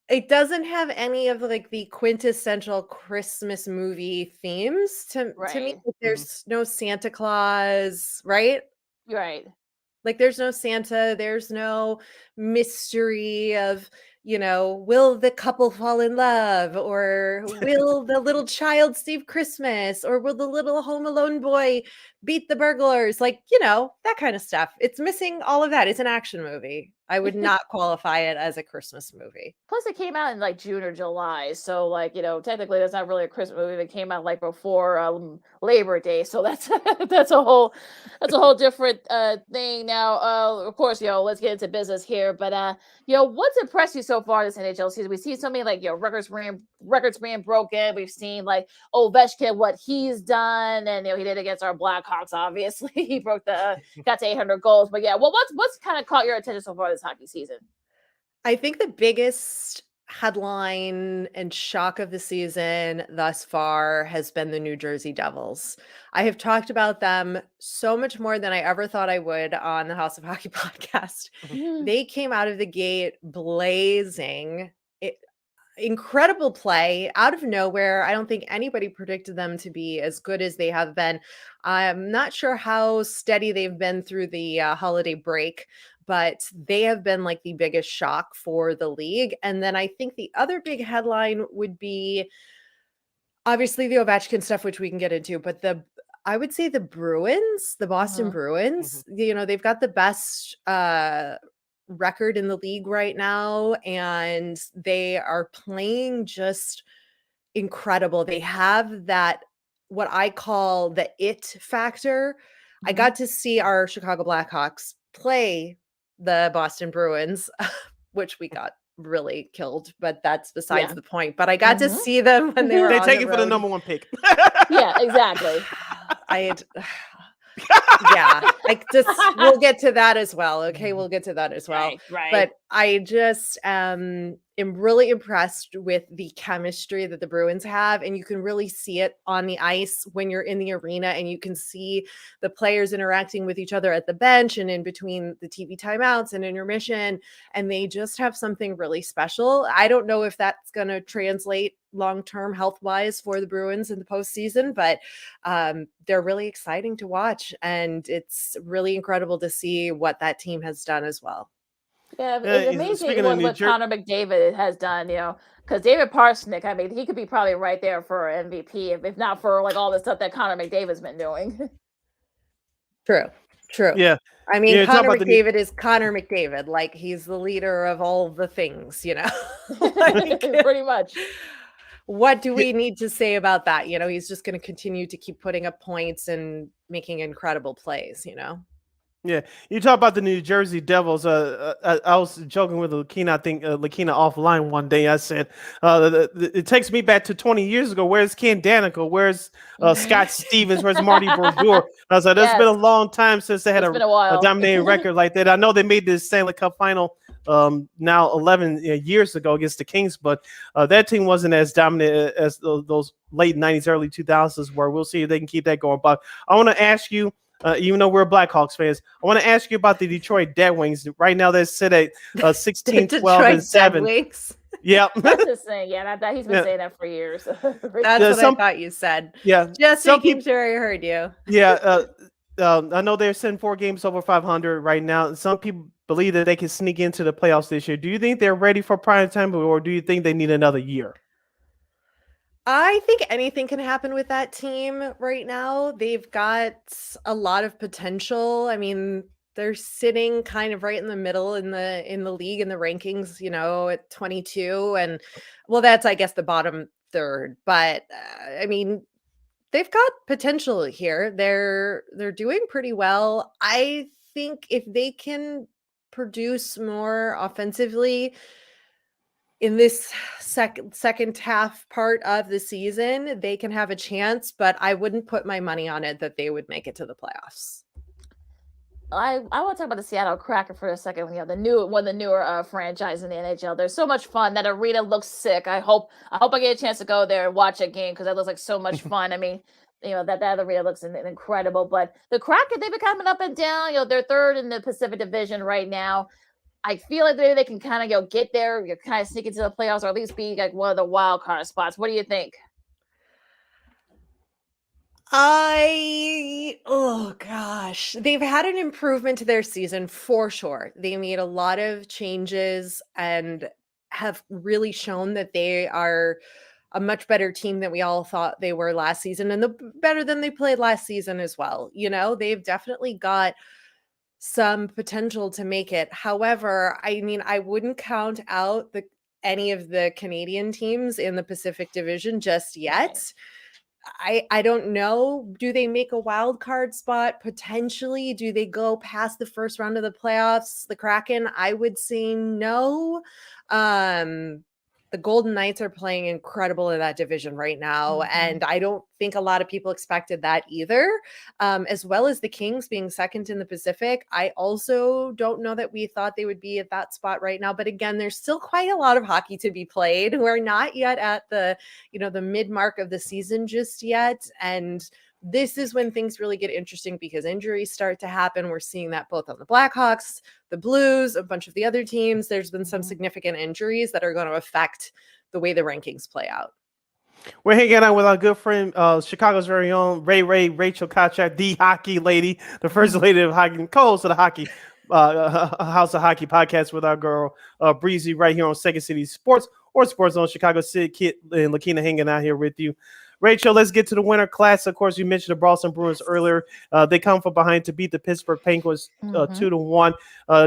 It doesn't have any of like the quintessential Christmas movie themes to me. There's no Santa Claus, right? Right. Like there's no Santa, there's no mystery of, will the couple fall in love, or will the little child save Christmas, or will the little Home Alone boy beat the burglars? Like, that kind of stuff. It's missing all of that. It's an action movie. I would not qualify it as a Christmas movie. Plus, it came out in like June or July, so technically that's not really a Christmas movie. It came out like before Labor Day, so that's a whole different thing. Now, of course, let's get into business here. But what's impressed you so far this NHL season? We've seen so many records being broken. We've seen like Ovechkin, what he's done, and he did against our Blackhawks. Obviously, he got to 800 goals. But yeah, well, what's kind of caught your attention so far this hockey season? I think the biggest headline and shock of the season thus far has been the New Jersey Devils. I have talked about them so much more than I ever thought I would on the House of Hockey podcast. They came out of the gate blazing. Incredible play out of nowhere. I don't think anybody predicted them to be as good as they have been. I'm not sure how steady they've been through the holiday break, but they have been like the biggest shock for the league. And then I think the other big headline would be obviously the Ovechkin stuff, which we can get into, but I would say the Bruins, the Boston Bruins, they've got the best record in the league right now, and they are playing just incredible. They have that, what I call the it factor. I got to see our Chicago Blackhawks play the Boston Bruins, which we got really killed, but that's besides the point. But I got to see them when they were They on take the it for the road. number one pick. Yeah, exactly. We'll get to that as well. Okay, we'll get to that as well. Right. But I just am really impressed with the chemistry that the Bruins have, and you can really see it on the ice when you're in the arena, and you can see the players interacting with each other at the bench and in between the TV timeouts and intermission, and they just have something really special. I don't know if that's going to translate long-term health-wise for the Bruins in the postseason, but they're really exciting to watch, and it's really incredible to see what that team has done as well. Yeah, it's amazing Speaking of New what Jersey, Connor McDavid has done, because David Parsnick, I mean, he could be probably right there for MVP if not for like all the stuff that Connor McDavid's been doing. True. yeah, I mean, talk Connor about the New- McDavid is Connor McDavid. Like, he's the leader of all the things, Like, Pretty much. what do we need to say about that? He's just going to continue to keep putting up points and making incredible plays. Yeah, you talk about the New Jersey Devils. I was joking with Lakeena. I think Lakeena offline one day. I said, "It takes me back to 20 years ago. Where's Ken Danica? Where's Scott Stevens? Where's Marty Brodeur?" I said, "It's been a long time since they had It's been a while. dominating record like that." I know they made the Stanley Cup final now 11 years ago against the Kings, but that team wasn't as dominant as those late 90s, early 2000s were. We'll see if they can keep that going. But I want to ask you. Even though we're Blackhawks fans, I want to ask you about the Detroit Dead Wings. Right now, they sit at 16, 12, and 7. Yep. That's his thing. Yeah, that he's been saying that for years. That's what I thought you said. Yeah. Just making sure I heard you. Yeah. I know they're sitting 4 games over 500 right now. Some people believe that they can sneak into the playoffs this year. Do you think they're ready for prime time, or do you think they need another year? I think anything can happen with that team right now. They've got a lot of potential. I mean, they're sitting kind of right in the middle in the league in the rankings, at 22, and well, that's I guess the bottom third. But I mean, they've got potential here. They're doing pretty well. I think if they can produce more offensively in this second half part of the season, they can have a chance, but I wouldn't put my money on it that they would make it to the playoffs. I want to talk about the Seattle Kraken for a second. The newer franchise in the NHL. They're so much fun. That arena looks sick. I hope I get a chance to go there and watch a game because that looks like so much fun. I mean, that arena looks incredible. But the Kraken, they've been coming up and down. They're third in the Pacific Division right now. I feel like they can kind of get there, kind of sneak into the playoffs, or at least be like one of the wild card spots. What do you think? Oh gosh, they've had an improvement to their season for sure. They made a lot of changes and have really shown that they are a much better team than we all thought they were last season, and better than they played last season as well. They've definitely got some potential to make it. However, I mean, I wouldn't count out any of the Canadian teams in the Pacific Division just yet. I don't know. Do they make a wild card spot? Potentially. Do they go past the first round of the playoffs? The Kraken, I would say no. The Golden Knights are playing incredible in that division right now. And I don't think a lot of people expected that either. As well as the Kings being second in the Pacific. I also don't know that we thought they would be at that spot right now. But again, there's still quite a lot of hockey to be played. We're not yet at the mid mark of the season just yet. And this is when things really get interesting because injuries start to happen. We're seeing that both on the Blackhawks, the Blues, a bunch of the other teams. There's been some significant injuries that are going to affect the way the rankings play out. We're hanging out with our good friend, Chicago's very own Rae Rae, Rachel Kopczyk, the hockey lady, the first lady of hockey, co-host of the hockey House of Hockey podcast with our girl Breezy right here on Second City Sports or SportsZone Chicago. Sid, Kit, and Lakeena hanging out here with you. Rachel, let's get to the Winter Class. Of course, you mentioned the Boston Bruins earlier. They come from behind to beat the Pittsburgh Penguins 2-1.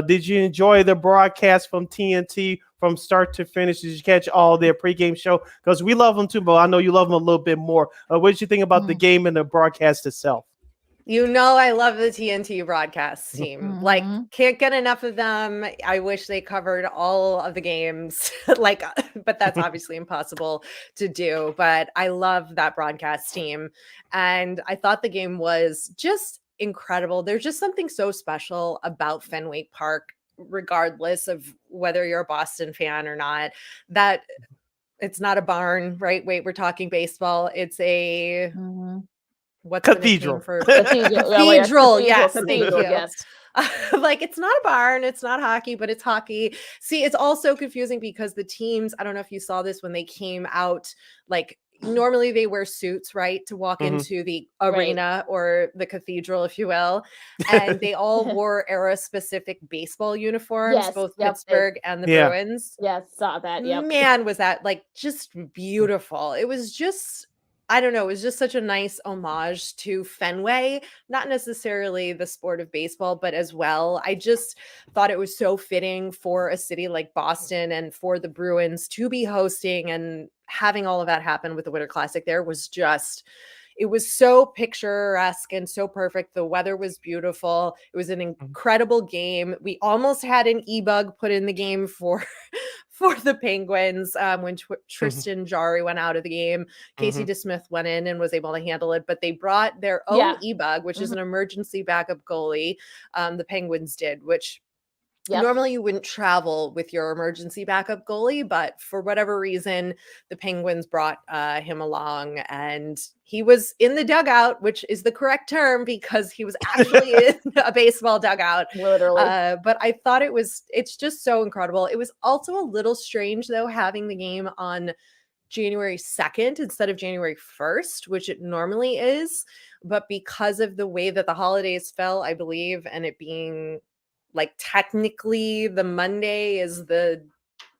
Did you enjoy the broadcast from TNT from start to finish? Did you catch all their pregame show? Because we love them too, but I know you love them a little bit more. What did you think about the game and the broadcast itself? I love the TNT broadcast team. Like, can't get enough of them. I wish they covered all of the games, but that's obviously impossible to do. But I love that broadcast team. And I thought the game was just incredible. There's just something so special about Fenway Park regardless of whether you're a Boston fan or not, that it's not a barn, right? Wait, we're talking baseball. It's a what's the nickname Cathedral. for Cathedral. cathedral? Yes, thank Cathedral, you. yes. Like it's not a barn, it's not hockey, but it's hockey. See, it's also confusing because the teams, I don't know if you saw this when they came out, like normally they wear suits, right, to walk into the arena or the cathedral, if you will. And they all wore era specific baseball uniforms, Yes, both yep, Pittsburgh and the Yeah. Bruins. Yes, saw that. Yep. Man, was that like just beautiful. It was just, I don't know, it was just such a nice homage to Fenway, not necessarily the sport of baseball, but as well. I just thought it was so fitting for a city like Boston and for the Bruins to be hosting, and having all of that happen with the Winter Classic there was just, it was so picturesque and so perfect. The weather was beautiful. It was an incredible game. We almost had an e-bug put in the game for the Penguins when Tristan Jarry went out of the game. Casey DeSmith went in and was able to handle it, but they brought their own e-bug, which is an emergency backup goalie. The Penguins did, which normally you wouldn't travel with your emergency backup goalie, but for whatever reason, the Penguins brought him along, and he was in the dugout, which is the correct term because he was actually in a baseball dugout. Literally. But I thought it's just so incredible. It was also a little strange though, having the game on January 2nd instead of January 1st, which it normally is. But because of the way that the holidays fell, I believe, and it being like technically the Monday is the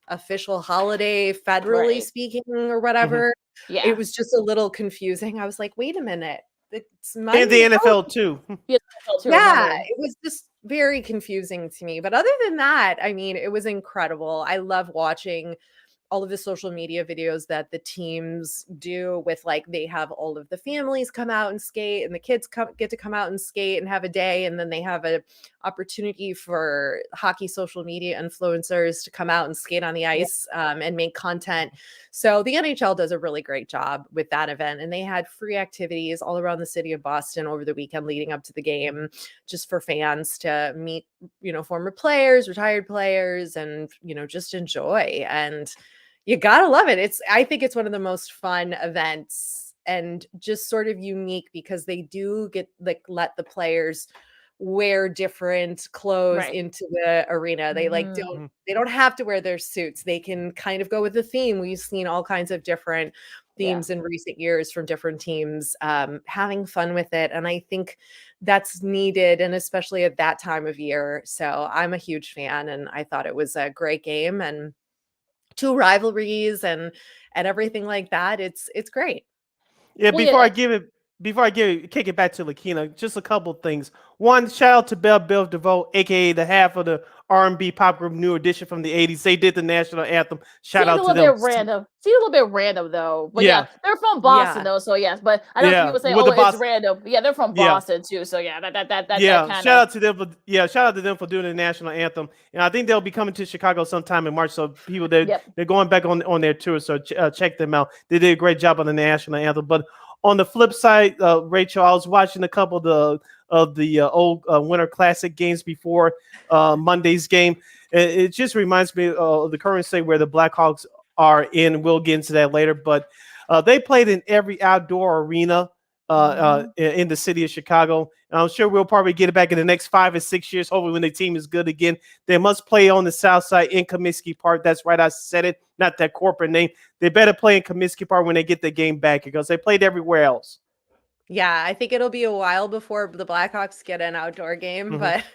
official holiday, federally speaking, or whatever. Yeah. It was just a little confusing. I was like, wait a minute. It's Monday. And the NFL too. Yeah, it was just very confusing to me. But other than that, I mean, it was incredible. I love watching all of the social media videos that the teams do with, like, they have all of the families come out and skate, and the kids get to come out and skate and have a day, and then they have an opportunity for hockey social media influencers to come out and skate on the ice and make content. So the NHL does a really great job with that event, and they had free activities all around the city of Boston over the weekend leading up to the game, just for fans to meet, former players, retired players, and, just enjoy. And you gotta love it. I think it's one of the most fun events, and just sort of unique because they do get let the players wear different clothes into the arena. They they don't have to wear their suits. They can kind of go with the theme. We've seen all kinds of different themes in recent years from different teams, having fun with it. And I think that's needed, and especially at that time of year. So I'm a huge fan, and I thought it was a great game, and two rivalries and everything like that. It's great. Yeah, before I kick it back to Lakeena, just a couple things. One, shout out to Bill DeVoe, aka the half of the R&B pop group New Edition from the 80s. They did the national anthem. Shout out to them. A little bit random though. But yeah they're from Boston though, so yes. But I know people say, it's random. Yeah, they're from Boston too. So yeah, that shout out to them. Shout out to them for doing the national anthem. And I think they'll be coming to Chicago sometime in March. So people they're going back on their tour. So check them out. They did a great job on the national anthem. But on the flip side, Rachel, I was watching a couple of the old Winter Classic games before Monday's game. It just reminds me of the current state where the Blackhawks are in. We'll get into that later. But they played in every outdoor arena in the city of Chicago. And I'm sure we'll probably get it back in the next 5 or 6 years, hopefully when the team is good again. They must play on the south side in Comiskey Park. That's right, I said it, not that corporate name. They better play in Comiskey Park when they get the game back, because they played everywhere else. Yeah, I think it'll be a while before the Blackhawks get an outdoor game, but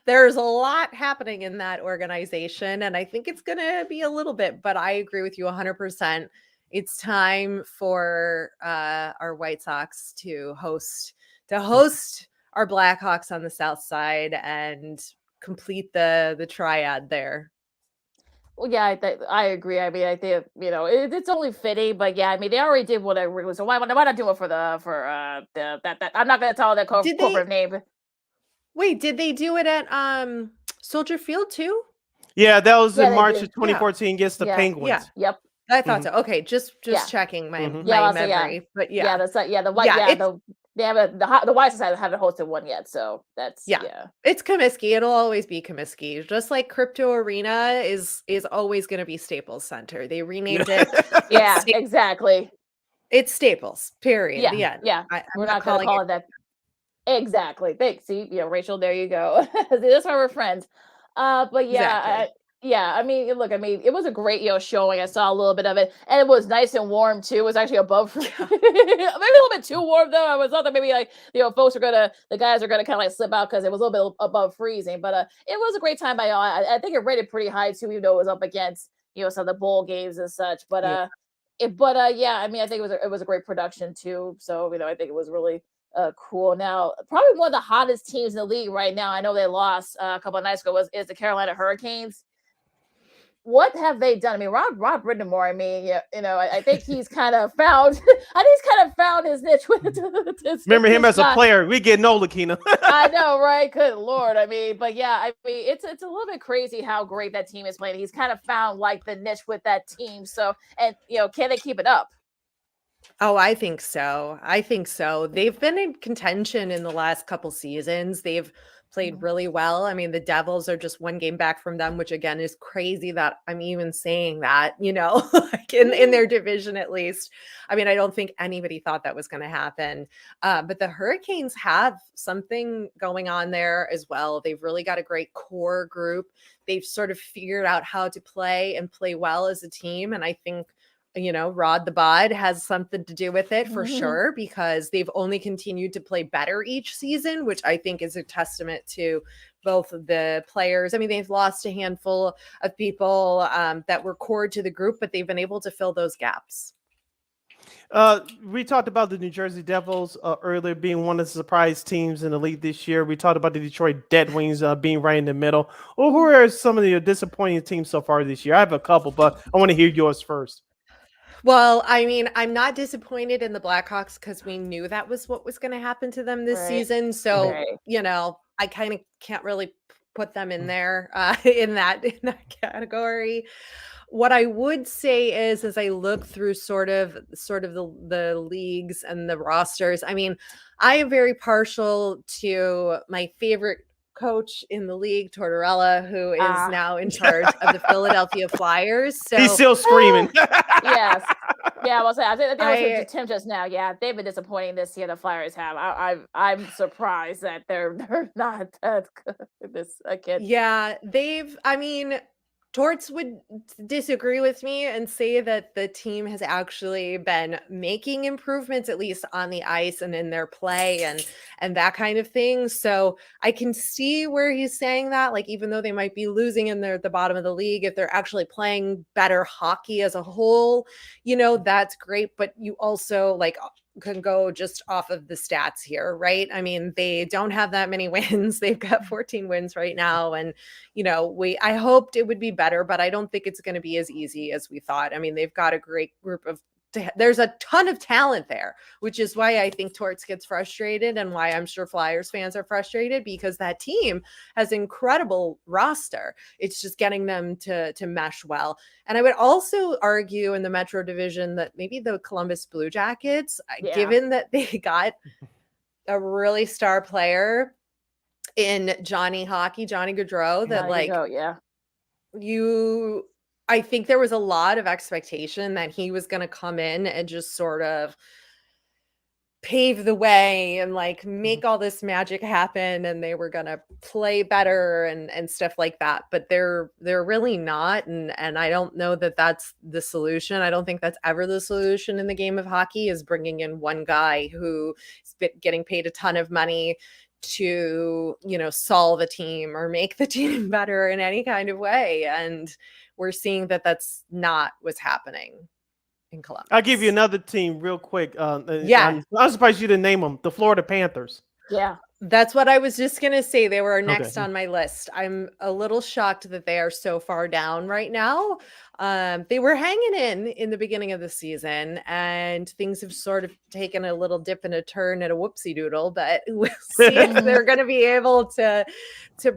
there's a lot happening in that organization, and I think it's going to be a little bit, but I agree with you 100%. It's time for our White Sox to host our Blackhawks on the south side and complete the triad there. Well, yeah, I agree. I mean, I think it's only fitting, but yeah, I mean, they already did what I really. So why not do it for that? I'm not going to tell that corporate name. Wait, did they do it at Soldier Field too? Yeah, that was in March of 2014 against the Penguins. Yeah, yep. I thought so. Okay, just checking my memory. But that's the White. They haven't the White Sox haven't hosted one yet, so that's yeah. It's Comiskey. It'll always be Comiskey. Just like Crypto Arena is always going to be Staples Center. They renamed it. Yeah, exactly. It's Staples. Period. Yeah, The end. yeah. I'm We're not going to call it that. Exactly. Thanks. See, Rachel, there you go. That's why we're friends. But yeah, Exactly. I mean, look, I mean, it was a great showing. I saw a little bit of it, and it was nice and warm too. It was actually above, maybe a little bit too warm though. I was thought that maybe the guys are gonna kind of like slip out because it was a little bit above freezing. But it was a great time by all. I think it rated pretty high too, even though it was up against some of the bowl games and such. But yeah, I mean, I think it was a great production too. So I think it was really cool. Now, probably one of the hottest teams in the league right now. I know they lost a couple of nights ago. Is the Carolina Hurricanes. What have they done? I mean, Rob Brittenmore. I mean, I think he's kind of found. I think he's kind of found his niche with Remember him as a player. We get no Lakeena. I know, right? Good Lord. I mean, but yeah, I mean, it's a little bit crazy how great that team is playing. He's kind of found like the niche with that team. So, and can they keep it up? Oh, I think so. They've been in contention in the last couple seasons. They've played really well. I mean, the Devils are just one game back from them, which again is crazy that I'm even saying that, like in their division at least. I mean, I don't think anybody thought that was going to happen. But the Hurricanes have something going on there as well. They've really got a great core group. They've sort of figured out how to play and play well as a team. And I think Rod the Bod has something to do with it for sure, because they've only continued to play better each season, which I think is a testament to both the players. I mean, they've lost a handful of people that were core to the group, but they've been able to fill those gaps. We talked about the New Jersey Devils earlier being one of the surprise teams in the league this year. We talked about the Detroit Dead Wings being right in the middle. Well, who are some of the disappointing teams so far this year? I have a couple, but I want to hear yours first. Well, I mean, I'm not disappointed in the Blackhawks because we knew that was what was going to happen to them this season. So, I kind of can't really put them in there in that category. What I would say is, as I look through sort of the leagues and the rosters, I mean, I am very partial to my favorite coach in the league, Tortorella, who is now in charge of the Philadelphia Flyers. So he's still screaming. Yes. Yeah, well, I think that was Tim just now. Yeah, they've been disappointing this year. The Flyers have. I'm surprised that they're not that good. This kid. Yeah, I mean, Torts would disagree with me and say that the team has actually been making improvements, at least on the ice and in their play and that kind of thing. So I can see where he's saying that, like, even though they might be losing and they're at the bottom of the league, if they're actually playing better hockey as a whole, that's great. But you also can go just off of the stats here, right? I mean, they don't have that many wins. They've got 14 wins right now. And, I hoped it would be better, but I don't think it's going to be as easy as we thought. I mean, they've got a great group there's a ton of talent there, which is why I think Torts gets frustrated and why I'm sure Flyers fans are frustrated, because that team has an incredible roster. It's just getting them to mesh well. And I would also argue in the Metro Division that maybe the Columbus Blue Jackets, given that they got a really star player in Johnny Gaudreau, I think there was a lot of expectation that he was going to come in and just sort of pave the way and make all this magic happen, and they were going to play better and stuff like that. But they're really not. And I don't know that that's the solution. I don't think that's ever the solution in the game of hockey, is bringing in one guy who is getting paid a ton of money to, solve a team or make the team better in any kind of way. And we're seeing that that's not what's happening in Columbus. I'll give you another team real quick. I'm surprised you didn't name them. The Florida Panthers. Yeah. That's what I was just going to say. They were next on my list. I'm a little shocked that they are so far down right now. They were hanging in the beginning of the season, and things have sort of taken a little dip and a turn at a whoopsie doodle, but we'll see if they're going to be able to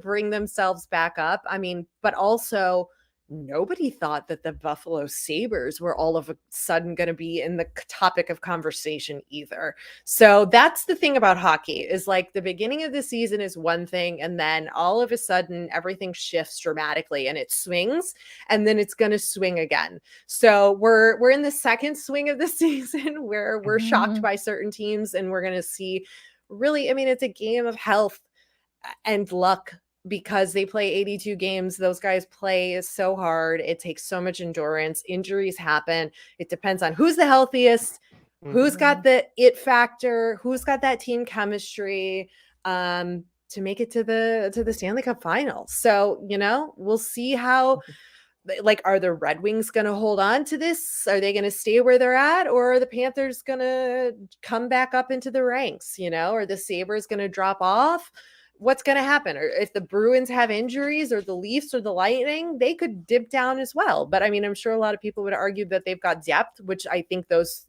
bring themselves back up. I mean, but also nobody thought that the Buffalo Sabres were all of a sudden going to be in the topic of conversation either. So that's the thing about hockey, is like the beginning of the season is one thing, and then all of a sudden everything shifts dramatically and it swings, and then it's going to swing again. So we're in the second swing of the season where we're shocked by certain teams, and we're going to see really, I mean, it's a game of health and luck, because they play 82 games. Those guys play so hard. It takes so much endurance. Injuries happen. It depends on who's the healthiest, who's got the it factor, who's got that team chemistry to make it to the Stanley Cup final. So, you know, we'll see how, like, are the Red Wings going to hold on to this? Are they going to stay where they're at? Or are the Panthers going to come back up into the ranks? You know, are the Sabres going to drop off? What's going to happen? Or if the Bruins have injuries, or the Leafs or the Lightning, they could dip down as well. But I mean, I'm sure a lot of people would argue that they've got depth, which I think those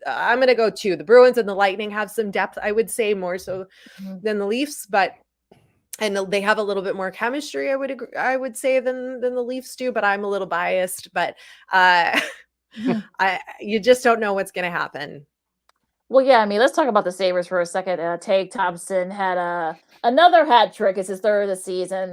I'm going to go to the Bruins and the Lightning have some depth, I would say, more so than the Leafs, and they have a little bit more chemistry, I would say, than the Leafs do, but I'm a little biased, but you just don't know what's going to happen. Well, yeah, I mean, let's talk about the Sabres for a second. Tage Thompson had another hat trick. It's his third of the season.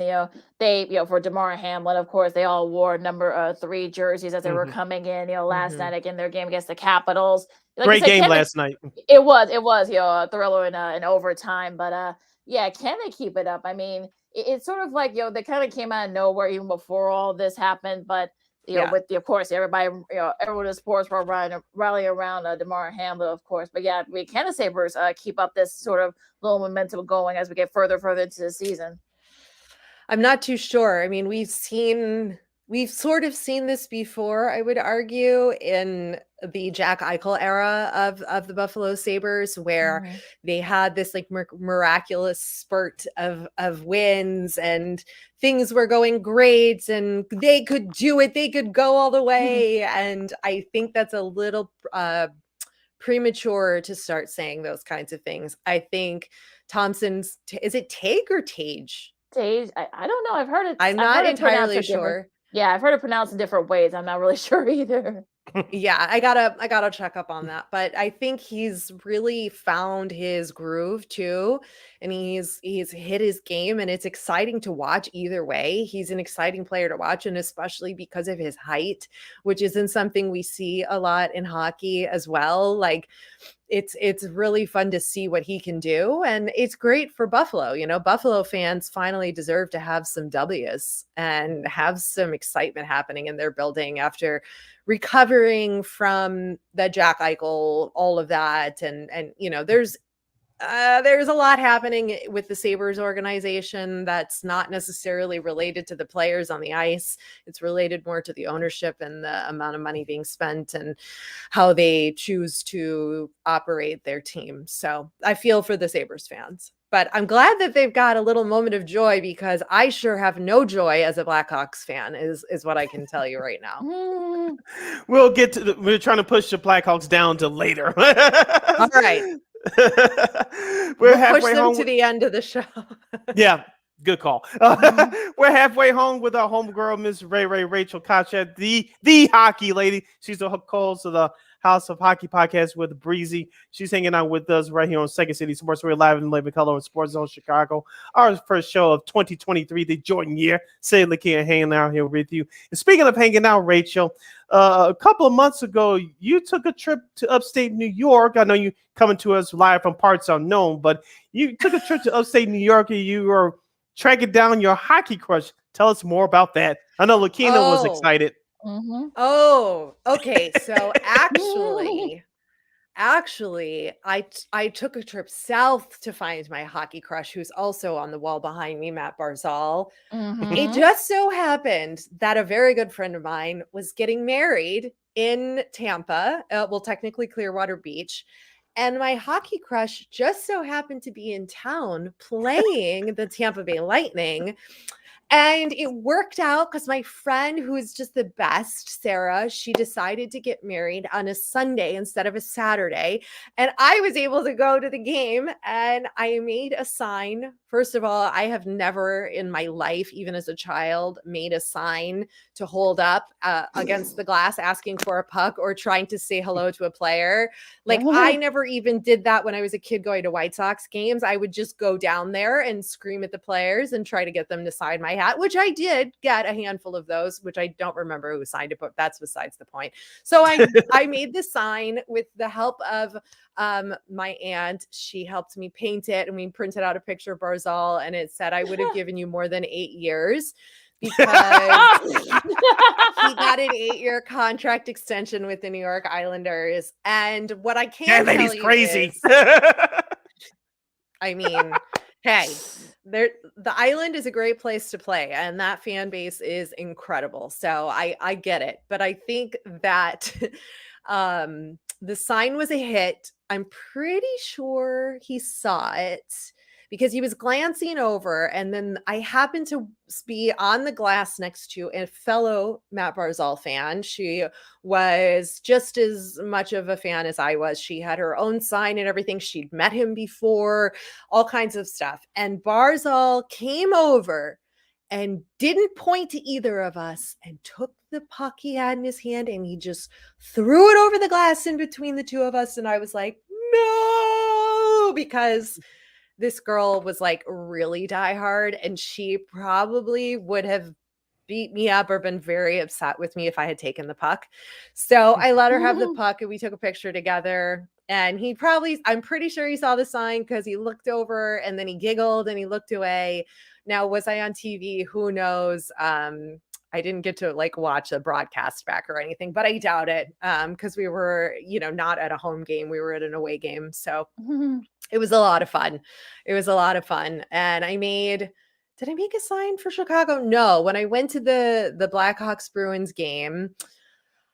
For DeMar Hamlin, of course, they all wore number 3 jerseys as they were coming in, last night in their game against the Capitals. Like Great game last night. It was, a thriller in overtime. But yeah, can they keep it up? I mean, it's sort of like, they kind of came out of nowhere even before all this happened, but with of course everybody, everyone in sports were rallying around DeMar Hamlin, of course. But yeah, can the Sabres keep up this sort of little momentum going as we get further into the season? I'm not too sure. I mean, we've sort of seen this before, I would argue, in the Jack Eichel era of the Buffalo Sabres, where they had this like miraculous spurt of wins, and things were going great, and they could do it. They could go all the way. And I think that's a little premature to start saying those kinds of things. I think Thompson's, is it Tage or Tage? Tage, I don't know. I've heard it. I'm not entirely sure. Yeah, I've heard it pronounced in different ways. I'm not really sure either. Yeah, I gotta check up on that. But I think he's really found his groove too, and he's hit his game, and it's exciting to watch either way. He's an exciting player to watch, and especially because of his height, which isn't something we see a lot in hockey as well. Like, it's really fun to see what he can do, and it's great for Buffalo. Buffalo fans finally deserve to have some W's and have some excitement happening in their building after recovering from the Jack Eichel, all of that. And there's a lot happening with the Sabres organization that's not necessarily related to the players on the ice. It's related more to the ownership and the amount of money being spent and how they choose to operate their team. So I feel for the Sabres fans, but I'm glad that they've got a little moment of joy, because I sure have no joy as a Blackhawks fan, is what I can tell you right now. We'll get to we're trying to push the Blackhawks down to later. All right. We'll halfway push them to the end of the show. Yeah, good call. We're halfway home with our homegirl, Miss Rae Rae Rachel Kopczyk, the hockey lady. She's the host of the House of Hockey podcast with Breezy. She's hanging out with us right here on Second City Sports. We're live in living color on SportsZone Chicago. Our first show of 2023, the Jordan year. Sid and Lakeena hanging out here with you. And speaking of hanging out, Rachel, a couple of months ago, you took a trip to upstate New York. I know you coming to us live from parts unknown, but you took a trip to upstate New York, and you were tracking down your hockey crush. Tell us more about that. I know Lakeena was excited. Oh, okay. So actually, I took a trip south to find my hockey crush, who's also on the wall behind me, Matt Barzal. It just so happened that a very good friend of mine was getting married in Tampa, technically Clearwater Beach. And my hockey crush just so happened to be in town playing the Tampa Bay Lightning. And it worked out because my friend, who is just the best, Sarah, she decided to get married on a Sunday instead of a Saturday. And I was able to go to the game, and I made a sign. First of all, I have never in my life, even as a child, made a sign to hold up against the glass asking for a puck or trying to say hello to a player. Like, I never even did that when I was a kid going to White Sox games. I would just go down there and scream at the players and try to get them to sign my hat, which I did get a handful of those, which I don't remember who signed it, but that's besides the point. So I made the sign with the help of my aunt. She helped me paint it, and we printed out a picture of Barzal, and it said, "I would have given you more than 8 years," because he got an 8-year contract extension with the New York Islanders. And what I can tell lady's you crazy. is, I mean, hey, the island is a great place to play, and that fan base is incredible. So I get it, but I think that the sign was a hit. I'm pretty sure he saw it because he was glancing over, and then I happened to be on the glass next to a fellow Matt Barzal fan. She was just as much of a fan as I was. She had her own sign and everything. She'd met him before, all kinds of stuff. And Barzal came over and didn't point to either of us and took the puck he had in his hand, and he just threw it over the glass in between the two of us. And I was like, no, because this girl was like really diehard, and she probably would have beat me up or been very upset with me if I had taken the puck. So I let her have the puck, and we took a picture together. And I'm pretty sure he saw the sign because he looked over and then he giggled and he looked away. Now, was I on TV? Who knows? I didn't get to like watch a broadcast back or anything, but I doubt it because we were, not at a home game. We were at an away game. So it was a lot of fun. It was a lot of fun. And did I make a sign for Chicago? No. When I went to the Blackhawks Bruins game,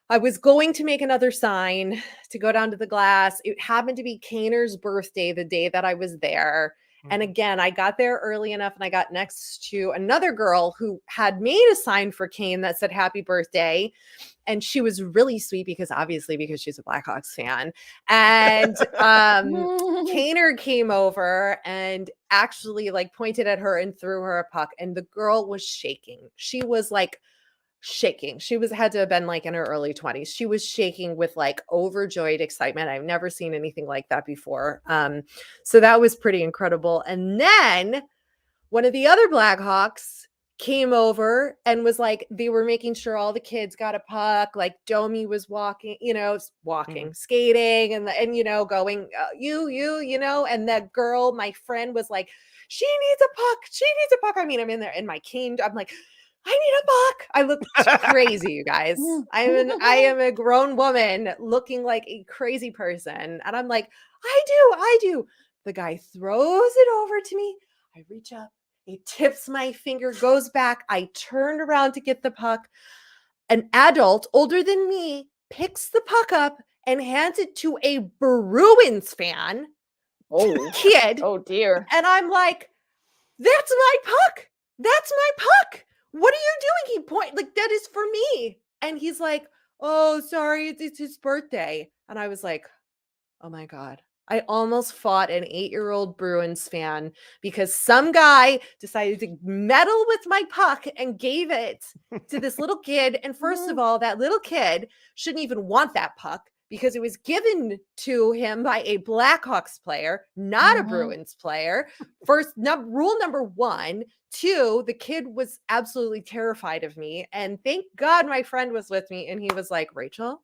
I was going to make another sign to go down to the glass. It happened to be Kaner's birthday the day that I was there. And again, I got there early enough, and I got next to another girl who had made a sign for Kane that said happy birthday. And she was really sweet because she's a Blackhawks fan. And Kaner came over and actually like pointed at her and threw her a puck. And the girl was shaking. She was like shaking. She had to have been like in her early 20s. She was shaking with like overjoyed excitement. I've never seen anything like that before. So that was pretty incredible. And then one of the other Blackhawks came over and was like, they were making sure all the kids got a puck. Like Domi was walking, skating and going, and that girl, my friend, was like, she needs a puck. She needs a puck. I mean, I'm in there in my cane. I'm like, I need a puck. I look crazy, you guys. I am a grown woman looking like a crazy person. And I'm like, I do. The guy throws it over to me. I reach up. It tips my finger, goes back. I turned around to get the puck. An adult older than me picks the puck up and hands it to a Bruins fan. Kid. Oh, dear. And I'm like, that's my puck. That's my puck. What are you doing? That is for me. And he's like, oh, sorry, it's his birthday. And I was like, oh my God. I almost fought an 8-year-old Bruins fan because some guy decided to meddle with my puck and gave it to this little kid. And first of all, that little kid shouldn't even want that puck because it was given to him by a Blackhawks player, not a Bruins player. Rule number 1. 2, the kid was absolutely terrified of me. And thank God my friend was with me. And he was like, Rachel,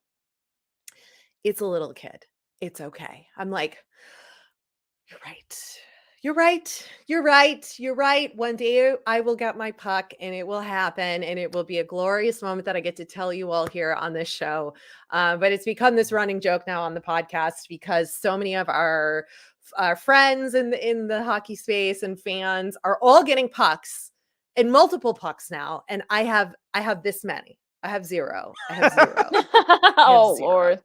it's a little kid. It's okay. I'm like, you're right. You're right. You're right. You're right. One day I will get my puck and it will happen. And it will be a glorious moment that I get to tell you all here on this show. But it's become this running joke now on the podcast because so many of our friends in the hockey space and fans are all getting pucks and multiple pucks now. And I have this many. I have zero. Oh, Lord.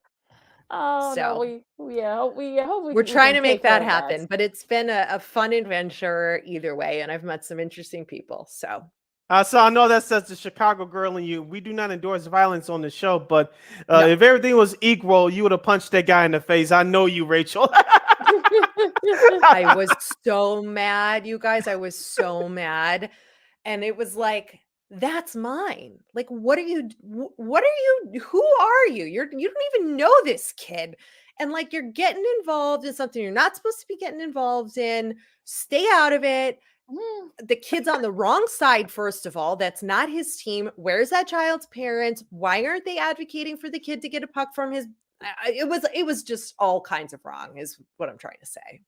Oh, So no, we're trying to make that happen, but it's been a fun adventure either way. And I've met some interesting people. So So I know that says the Chicago girl in you. We do not endorse violence on the show, but No. if everything was equal, you would have punched that guy in the face. I know you, Rachel. I was so mad, you guys. I was so mad. And it was like, that's mine. Like, what are you, who are you? You don't even know this kid. And like, you're getting involved in something you're not supposed to be getting involved in. Stay out of it. The kid's on the wrong side, first of all. That's not his team. Where's that child's parents? Why aren't they advocating for the kid to get a puck from his? It was just all kinds of wrong, is what I'm trying to say.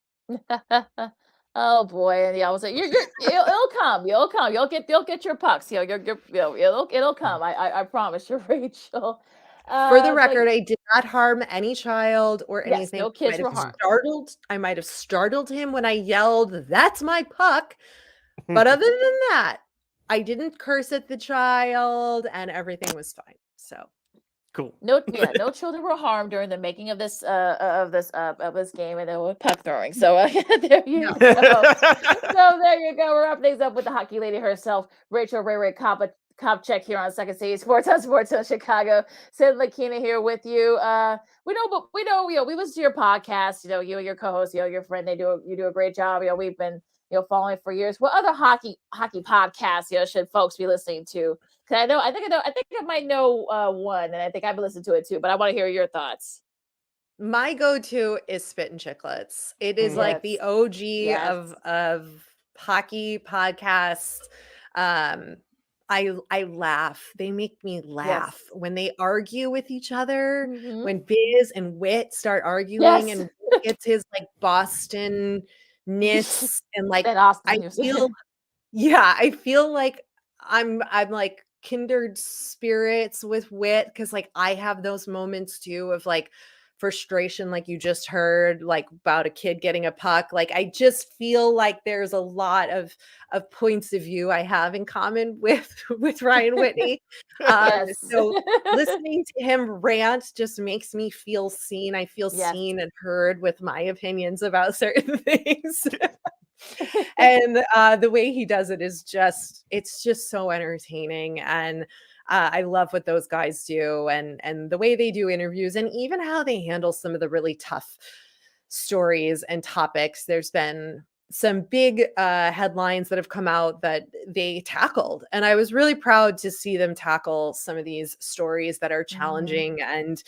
Oh boy, and yeah, I was like, it'll come, you'll get your pucks, it'll come. I promise you, Rachel. For the But record, I did not harm any child or yes, anything. no kids were harmed. I might have startled him when I yelled, "That's my puck." But other than that, I didn't curse at the child and everything was fine. So cool. No children were harmed during the making of this game, and then with puck throwing. So there you go. So there you go. We're wrapping things up with the hockey lady herself, Rae Rae Kopczyk here on Second City Sports on SportsZone Chicago. Sid and Lakeena here with you. We know, we listen to your podcast. You and your co-host, your friend, you do a great job. We've been following for years. What other hockey podcasts should folks be listening to? Because I think I might know one, and I think I've listened to it too. But I want to hear your thoughts. My go-to is Spit and Chicklets. It is like the OG of hockey podcasts. I laugh. They make me laugh when they argue with each other. When Biz and Wit start arguing, and Wit gets his like Boston-ness, and like I feel like I'm like kindred spirits with Wit, because like I have those moments too of like frustration, like you just heard, like about a kid getting a puck. Like I just feel like there's a lot of points of view I have in common with Ryan Whitney. So listening to him rant just makes me feel seen. I feel seen and heard with my opinions about certain things. And the way he does it is it's just so entertaining. And I love what those guys do, and the way they do interviews, and even how they handle some of the really tough stories and topics. There's been some big headlines that have come out that they tackled, and I was really proud to see them tackle some of these stories that are challenging and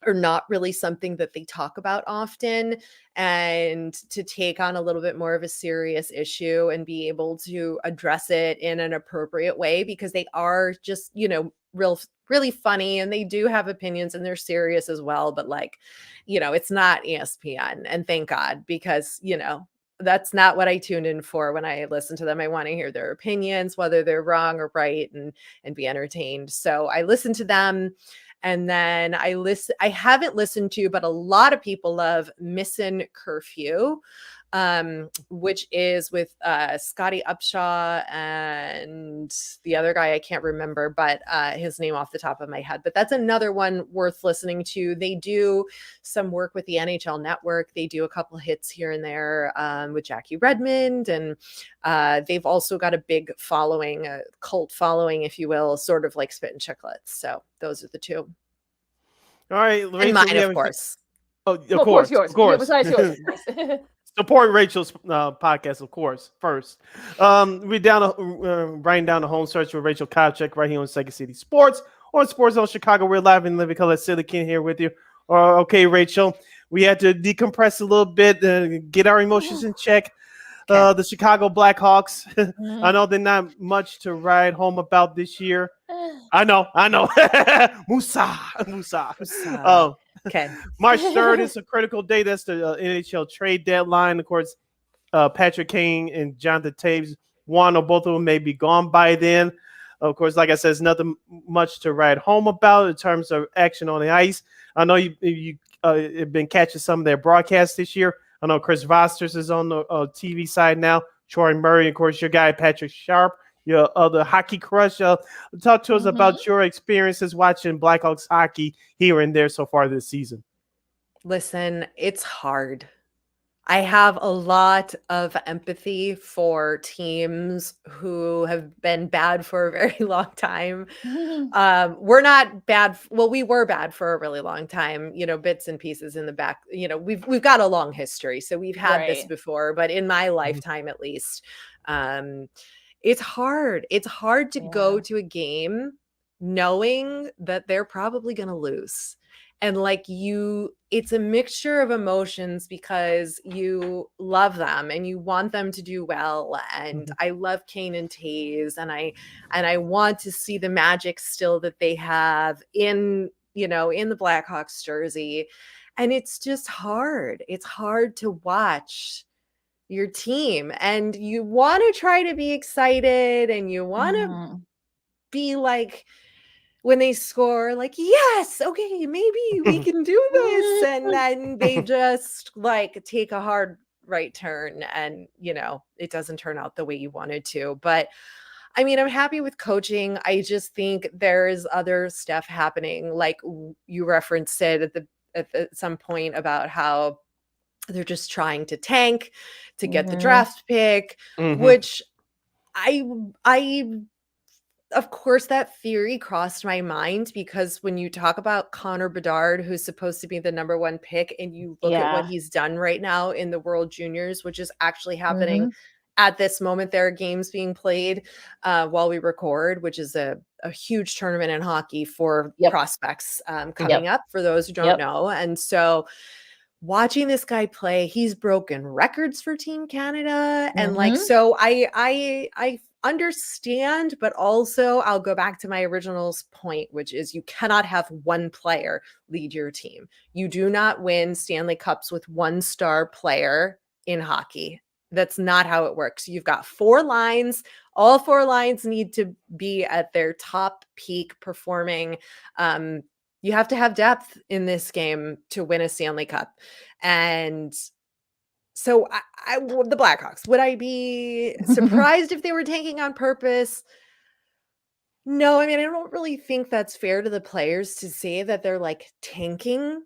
are not really something that they talk about often, and to take on a little bit more of a serious issue and be able to address it in an appropriate way, because they are just, really funny, and they do have opinions, and they're serious as well. But like, it's not ESPN, and thank God, because, that's not what I tuned in for when I listen to them. I want to hear their opinions, whether they're wrong or right, and be entertained. So I listen to them. And then I haven't listened to, but a lot of people love Missin' Curfew, which is with Scotty Upshaw and the other guy I can't remember, but his name off the top of my head. But that's another one worth listening to. They do some work with the NHL Network. They do a couple hits here and there with Jackie Redmond, and they've also got a big following, a cult following, if you will, sort of like Spit and Chicklets. So those are the two. All right, Rachel, and mine, of course. Oh, of course, yours. Of course. Besides yours. Support Rachel's podcast, of course, first. We're writing down the home search with Rae Kopczyk right here on Second City Sports on SportsZone Chicago. We're live in living color. Sid and Lakeena here with you. Okay, Rachel, we had to decompress a little bit, get our emotions in check. The Chicago Blackhawks. I know they're not much to write home about this year. I know. Musa. Okay. March 3rd is a critical day. That's the NHL trade deadline. Of course, Patrick Kane and Jonathan Taves, one or both of them may be gone by then. Of course, like I said, there's nothing much to write home about in terms of action on the ice. I know you have been catching some of their broadcasts this year. I know Chris Vosters is on the TV side now. Troy Murray, of course, your guy, Patrick Sharp, your other hockey crush. Talk to us about your experiences watching Blackhawks hockey here and there so far this season. Listen, it's hard. I have a lot of empathy for teams who have been bad for a very long time. We're not bad. Well, we were bad for a really long time, bits and pieces in the back. We've got a long history, so we've had this Right. before, but in my lifetime at least, it's hard. It's hard to go to a game knowing that they're probably going to lose. And it's a mixture of emotions because you love them and you want them to do well. And I love Kane and Taze, and I want to see the magic still that they have in the Blackhawks jersey. And it's just hard. It's hard to watch your team, and you want to try to be excited, and you want to be like, when they score, like, yes, okay, maybe we can do this. And then they just take a hard right turn, and it doesn't turn out the way you wanted to. But I mean, I'm happy with coaching. I just think there's other stuff happening. Like you referenced it at some point about how they're just trying to tank to get the draft pick, which I of course, that theory crossed my mind, because when you talk about Connor Bedard, who's supposed to be the number 1 pick, and you look at what he's done right now in the World Juniors, which is actually happening at this moment. There are games being played while we record, which is a huge tournament in hockey for prospects coming up, for those who don't know. And so watching this guy play, he's broken records for Team Canada. And so I understand, but also I'll go back to my original point, which is you cannot have one player lead your team. You do not win Stanley Cups with one star player in hockey. That's not how it works. You've got 4 lines. All 4 lines need to be at their top peak performing. You have to have depth in this game to win a Stanley Cup. And so the Blackhawks, would I be surprised if they were tanking on purpose? No, I mean, I don't really think that's fair to the players to say that they're tanking.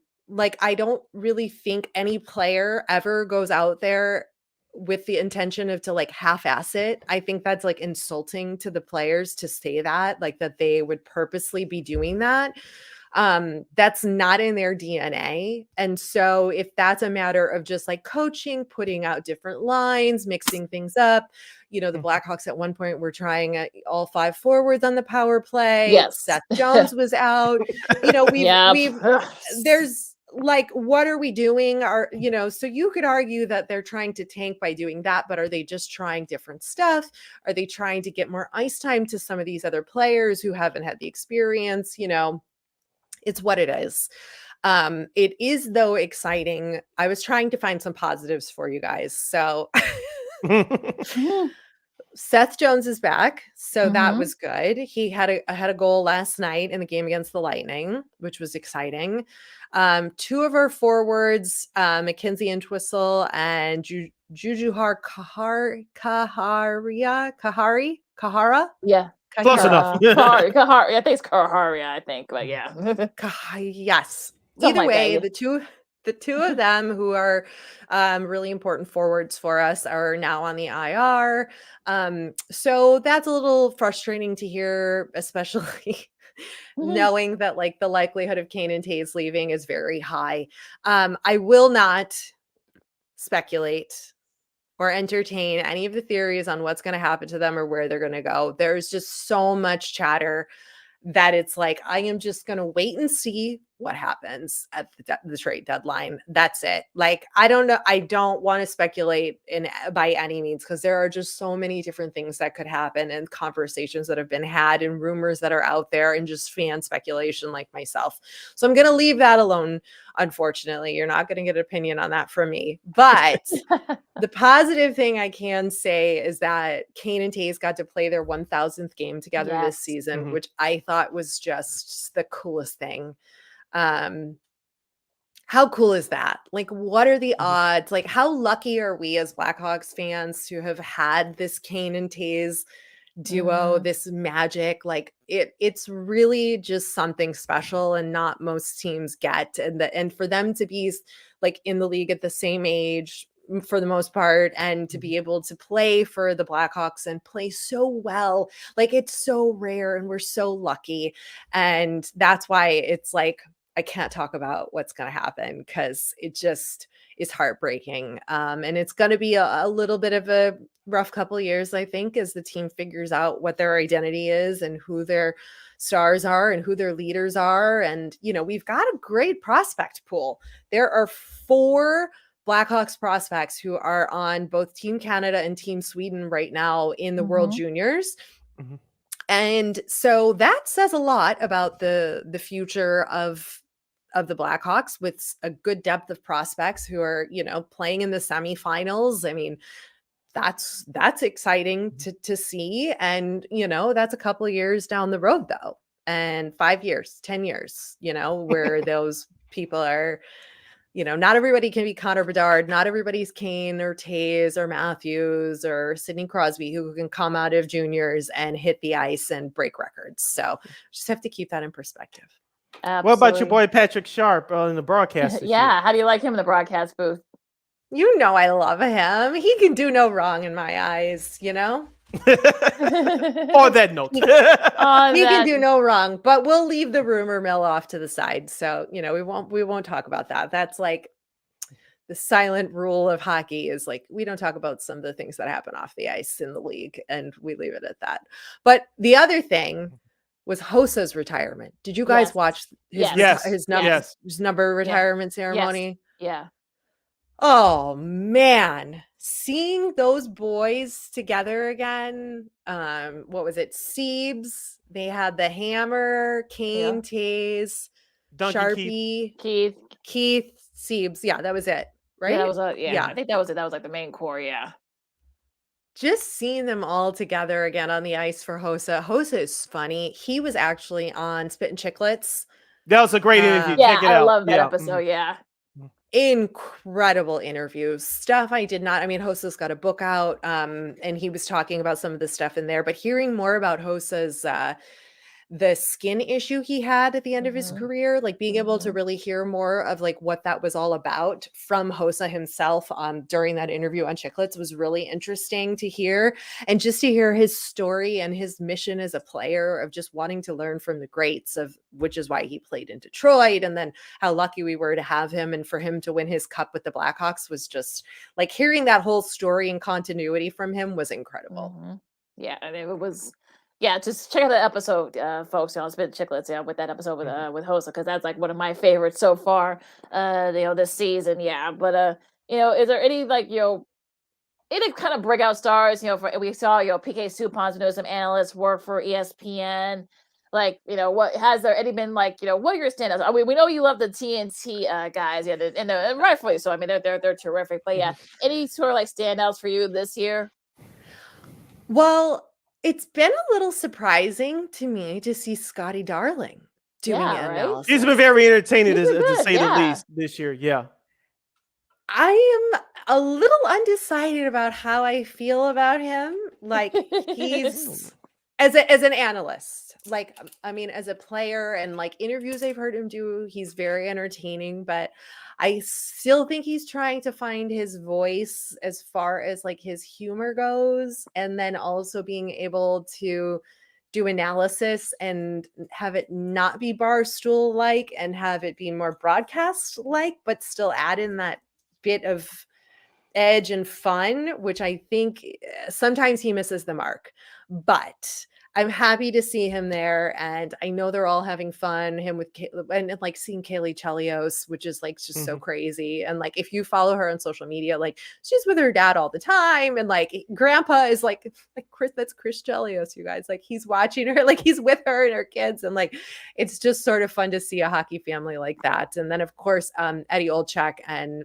I don't really think any player ever goes out there with the intention of to half-ass it. I think that's insulting to the players to say that they would purposely be doing that. That's not in their DNA. And so if that's a matter of just coaching, putting out different lines, mixing things up, the Blackhawks at one point were trying all 5 forwards on the power play. Yes. Seth Jones was out. There's what are we doing? So you could argue that they're trying to tank by doing that, but are they just trying different stuff? Are they trying to get more ice time to some of these other players who haven't had the experience? It's what it is. It is, though, exciting. I was trying to find some positives for you guys. So Seth Jones is back. So that was good. He had a goal last night in the game against the Lightning, which was exciting. 2 of our forwards, Mackenzie Entwistle and Jujuhar Kahara. Yeah. Close enough. Kahari. I think it's Kahari, but yeah. Yes. Something Either way, that. the two of them, who are really important forwards for us, are now on the IR. So that's a little frustrating to hear, especially knowing that the likelihood of Kane and Taze leaving is very high. I will not speculate or entertain any of the theories on what's going to happen to them or where they're going to go. There's just so much chatter that it's I am just going to wait and see what happens at the trade deadline. That's it. I don't know. I don't want to speculate by any means, because there are just so many different things that could happen, and conversations that have been had, and rumors that are out there, and just fan speculation like myself. So I'm going to leave that alone. Unfortunately, you're not going to get an opinion on that from me. But the positive thing I can say is that Kane and Taze got to play their 1000th game together this season, which I thought was just the coolest thing. How cool is that? What are the odds? How lucky are we as Blackhawks fans to have had this Kane and Taze duo, this magic? It's really just something special, and not most teams get. And for them to be in the league at the same age, for the most part, and to be able to play for the Blackhawks and play so well. Like, it's so rare and we're so lucky. And that's why it's like, I can't talk about what's going to happen because it just is heartbreaking. And it's going to be a little bit of a rough couple of years, I think, as the team figures out what their identity is and who their stars are and who their leaders are. And, you know, we've got a great prospect pool. There are 4 Blackhawks prospects who are on both Team Canada and Team Sweden right now in the World Juniors. And so that says a lot about the future of the Blackhawks, with a good depth of prospects who are, you know, playing in the semifinals. I mean, that's exciting to see. And, you know, that's a couple of years down the road though. And 5 years, 10 years, you know, where those people are, you know, not everybody can be Connor Bedard. Not everybody's Kane or Taves or Matthews or Sidney Crosby, who can come out of juniors and hit the ice and break records. So just have to keep that in perspective. Absolutely. What about your boy Patrick Sharp in the broadcast? Yeah. How do you like him in the broadcast booth? You know, I love him. He can do no wrong in my eyes, you know? On that note. He can do no wrong, but we'll leave the rumor mill off to the side. So, you know, we won't talk about that. That's like the silent rule of hockey, is like, we don't talk about some of the things that happen off the ice in the league, and we leave it at that. But the other thing was Hosa's retirement. Did you guys watch his number retirement ceremony? Yeah. Oh man, seeing those boys together again. What was it? Siebes. They had the Hammer, Kane, Taze, Donkey Sharpie, Keith, Siebes. Yeah, that was it. Right? Yeah, that was I think that was it. That was like the main core. Yeah. Just seeing them all together again on the ice for Hosa. Hosa is funny. He was actually on Spit and Chicklets. That was a great interview. Yeah, Check it I out. love that episode. Yeah. Incredible interviews. Stuff I did not. I mean, Hosa's got a book out, and he was talking about some of the stuff in there. But hearing more about Hosa's the skin issue he had at the end of his career, like being able to really hear more of like what that was all about from Hosa himself during that interview on Chicklets was really interesting to hear. And just to hear his story and his mission as a player of just wanting to learn from the greats, of which is why he played in Detroit, and then how lucky we were to have him, and for him to win his cup with the Blackhawks was just like hearing that whole story and continuity from him was incredible. Yeah, and it was. Yeah, just check out the episode, folks. You know, Spit Chicklets, with that episode with Hosa, because that's like one of my favorites so far. This season. Yeah, but is there any like any kind of breakout stars? We saw PK Subban's doing some analyst work for ESPN. Like, what has there any been like? What are your standouts? I mean, we know you love the TNT guys, and rightfully so. I mean, they're terrific. But yeah, any sort of like standouts for you this year? Well, it's been a little surprising to me to see Scotty Darling doing analysis. He's been very entertaining, to say the least, this year. Yeah. I am a little undecided about how I feel about him. Like, he's as an analyst, like, I mean, as a player and like interviews I've heard him do, he's very entertaining, but I still think he's trying to find his voice as far as like his humor goes, and then also being able to do analysis and have it not be Barstool like, and have it be more broadcast like, but still add in that bit of edge and fun, which I think sometimes he misses the mark. But I'm happy to see him there, and I know they're all having fun. Him with and like seeing Kaylee Chelios, which is like just so crazy. And like if you follow her on social media, like she's with her dad all the time, and like Grandpa is like Chris. That's Chris Chelios, you guys. Like he's watching her, like he's with her and her kids, and like it's just sort of fun to see a hockey family like that. And then of course Eddie Olczyk and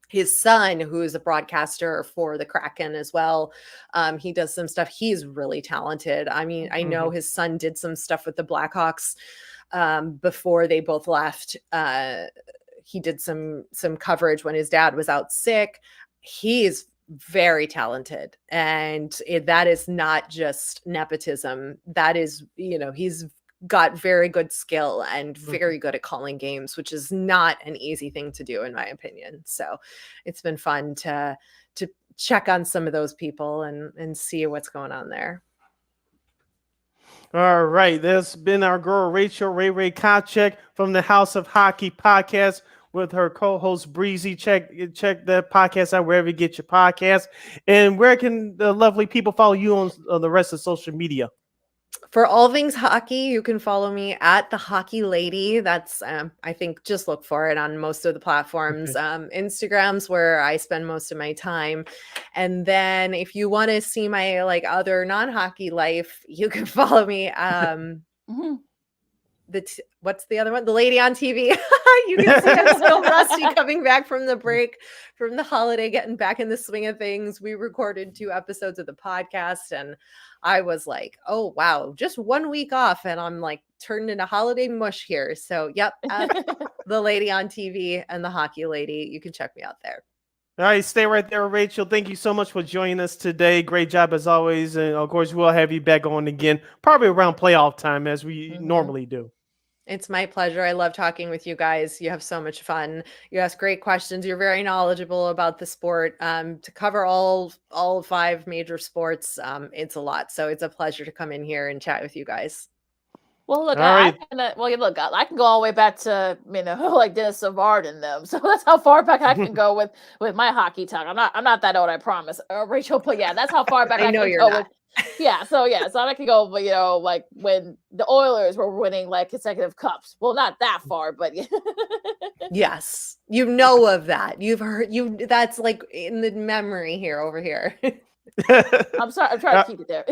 his son, who is a broadcaster for the Kraken as well. He does some stuff. He's really talented. I mean, I know his son did some stuff with the Blackhawks before they both left. He did some coverage when his dad was out sick. He's very talented. And that is not just nepotism. That is, he's got very good skill and very good at calling games, which is not an easy thing to do in my opinion. So it's been fun to check on some of those people and see what's going on there. All right, that's been our girl Rachel Rae Rae Kopczyk from the House of Hockey podcast with her co-host Breezy. Check the podcast out wherever you get your podcast. And where can the lovely people follow you on the rest of social media? For all things hockey, you can follow me at the Hockey Lady. That's I think just look for it on most of the platforms. Instagram's where I spend most of my time. And then if you want to see my like other non-hockey life, you can follow me. What's the other one? The Lady on TV. You can see I'm still rusty coming back from the break, from the holiday, getting back in the swing of things. We recorded 2 episodes of the podcast and I was like, oh, wow, just 1 week off. And I'm like turned into holiday mush here. So, yep, the Lady on TV and the Hockey Lady. You can check me out there. All right, stay right there, Rachel. Thank you so much for joining us today. Great job as always. And of course, we'll have you back on again, probably around playoff time as we normally do. It's my pleasure. I love talking with you guys. You have so much fun. You ask great questions. You're very knowledgeable about the sport. To cover all 5 major sports, it's a lot. So it's a pleasure to come in here and chat with you guys. Well, look, I can go all the way back to like Dennis Savard and them. So that's how far back I can go with my hockey talk. I'm not that old, I promise, Rachel. But yeah, that's how far back I know can you're go not. So I can go, like when the Oilers were winning like consecutive cups. Well, not that far, but yes, you know of that. You've heard that's like in the memory here over here. I'm sorry, I'm trying to keep it there.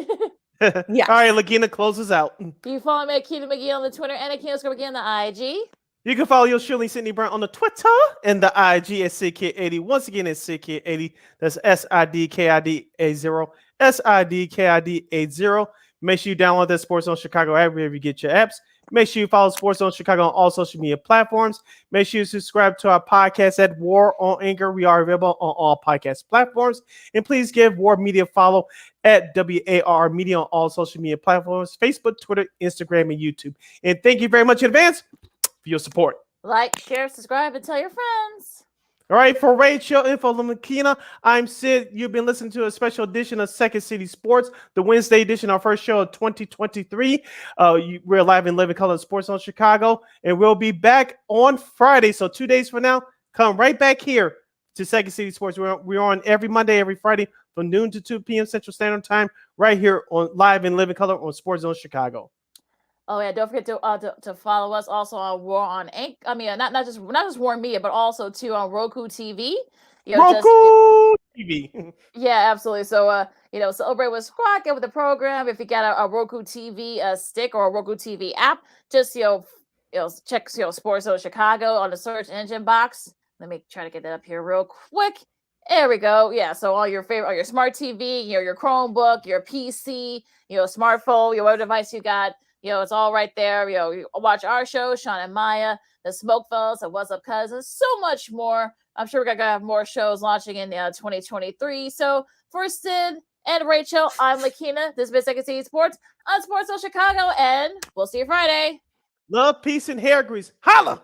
Yeah. All right, Lakeena closes out. You follow me at Keena McGee on the Twitter and at Keena McGee on the IG. You can follow your Shirley Sydney Brown on the Twitter and the IG at SidKid80. Once again, it's SidKid80. That's SIDKID80. SIDKID80. Make sure you download that SportsZone Chicago app wherever you get your apps. Make sure you follow SportsZone Chicago on all social media platforms. Make sure you subscribe to our podcast at War on Anchor. We are available on all podcast platforms. And please give War Media a follow at WAR Media on all social media platforms, Facebook, Twitter, Instagram, and YouTube. And thank you very much in advance for your support. Like, share, subscribe, and tell your friends. All right, for Rachel and for Lakeena, I'm Sid. You've been listening to a special edition of Second City Sports, the Wednesday edition, our first show of 2023. We're live in Living Color Sports on Chicago, and we'll be back on Friday. So 2 days from now, come right back here to Second City Sports. We're on every Monday, every Friday from noon to 2 p.m. Central Standard Time, right here on live in Living Color on SportsZone Chicago. Oh yeah, don't forget to follow us also on War on Anchor. I mean, not just War Media, but also too on ROKU TV. ROKU TV. Yeah, absolutely. So celebrate with Squad, get with the program. If you got a ROKU TV stick or a ROKU TV app, just check SportsZone Chicago on the search engine box. Let me try to get that up here real quick. There we go. Yeah, so all your smart TV, your Chromebook, your PC, smartphone, whatever device you got. It's all right there. You watch our show, Sean and Maya, the Smoke Fellas, and What's Up Cousins, so much more. I'm sure we're going to have more shows launching in 2023. So for Sid and Rachel, I'm Lakeena. This has been Second City Sports on SportsZone Chicago, and we'll see you Friday. Love, peace, and hair grease. Holla!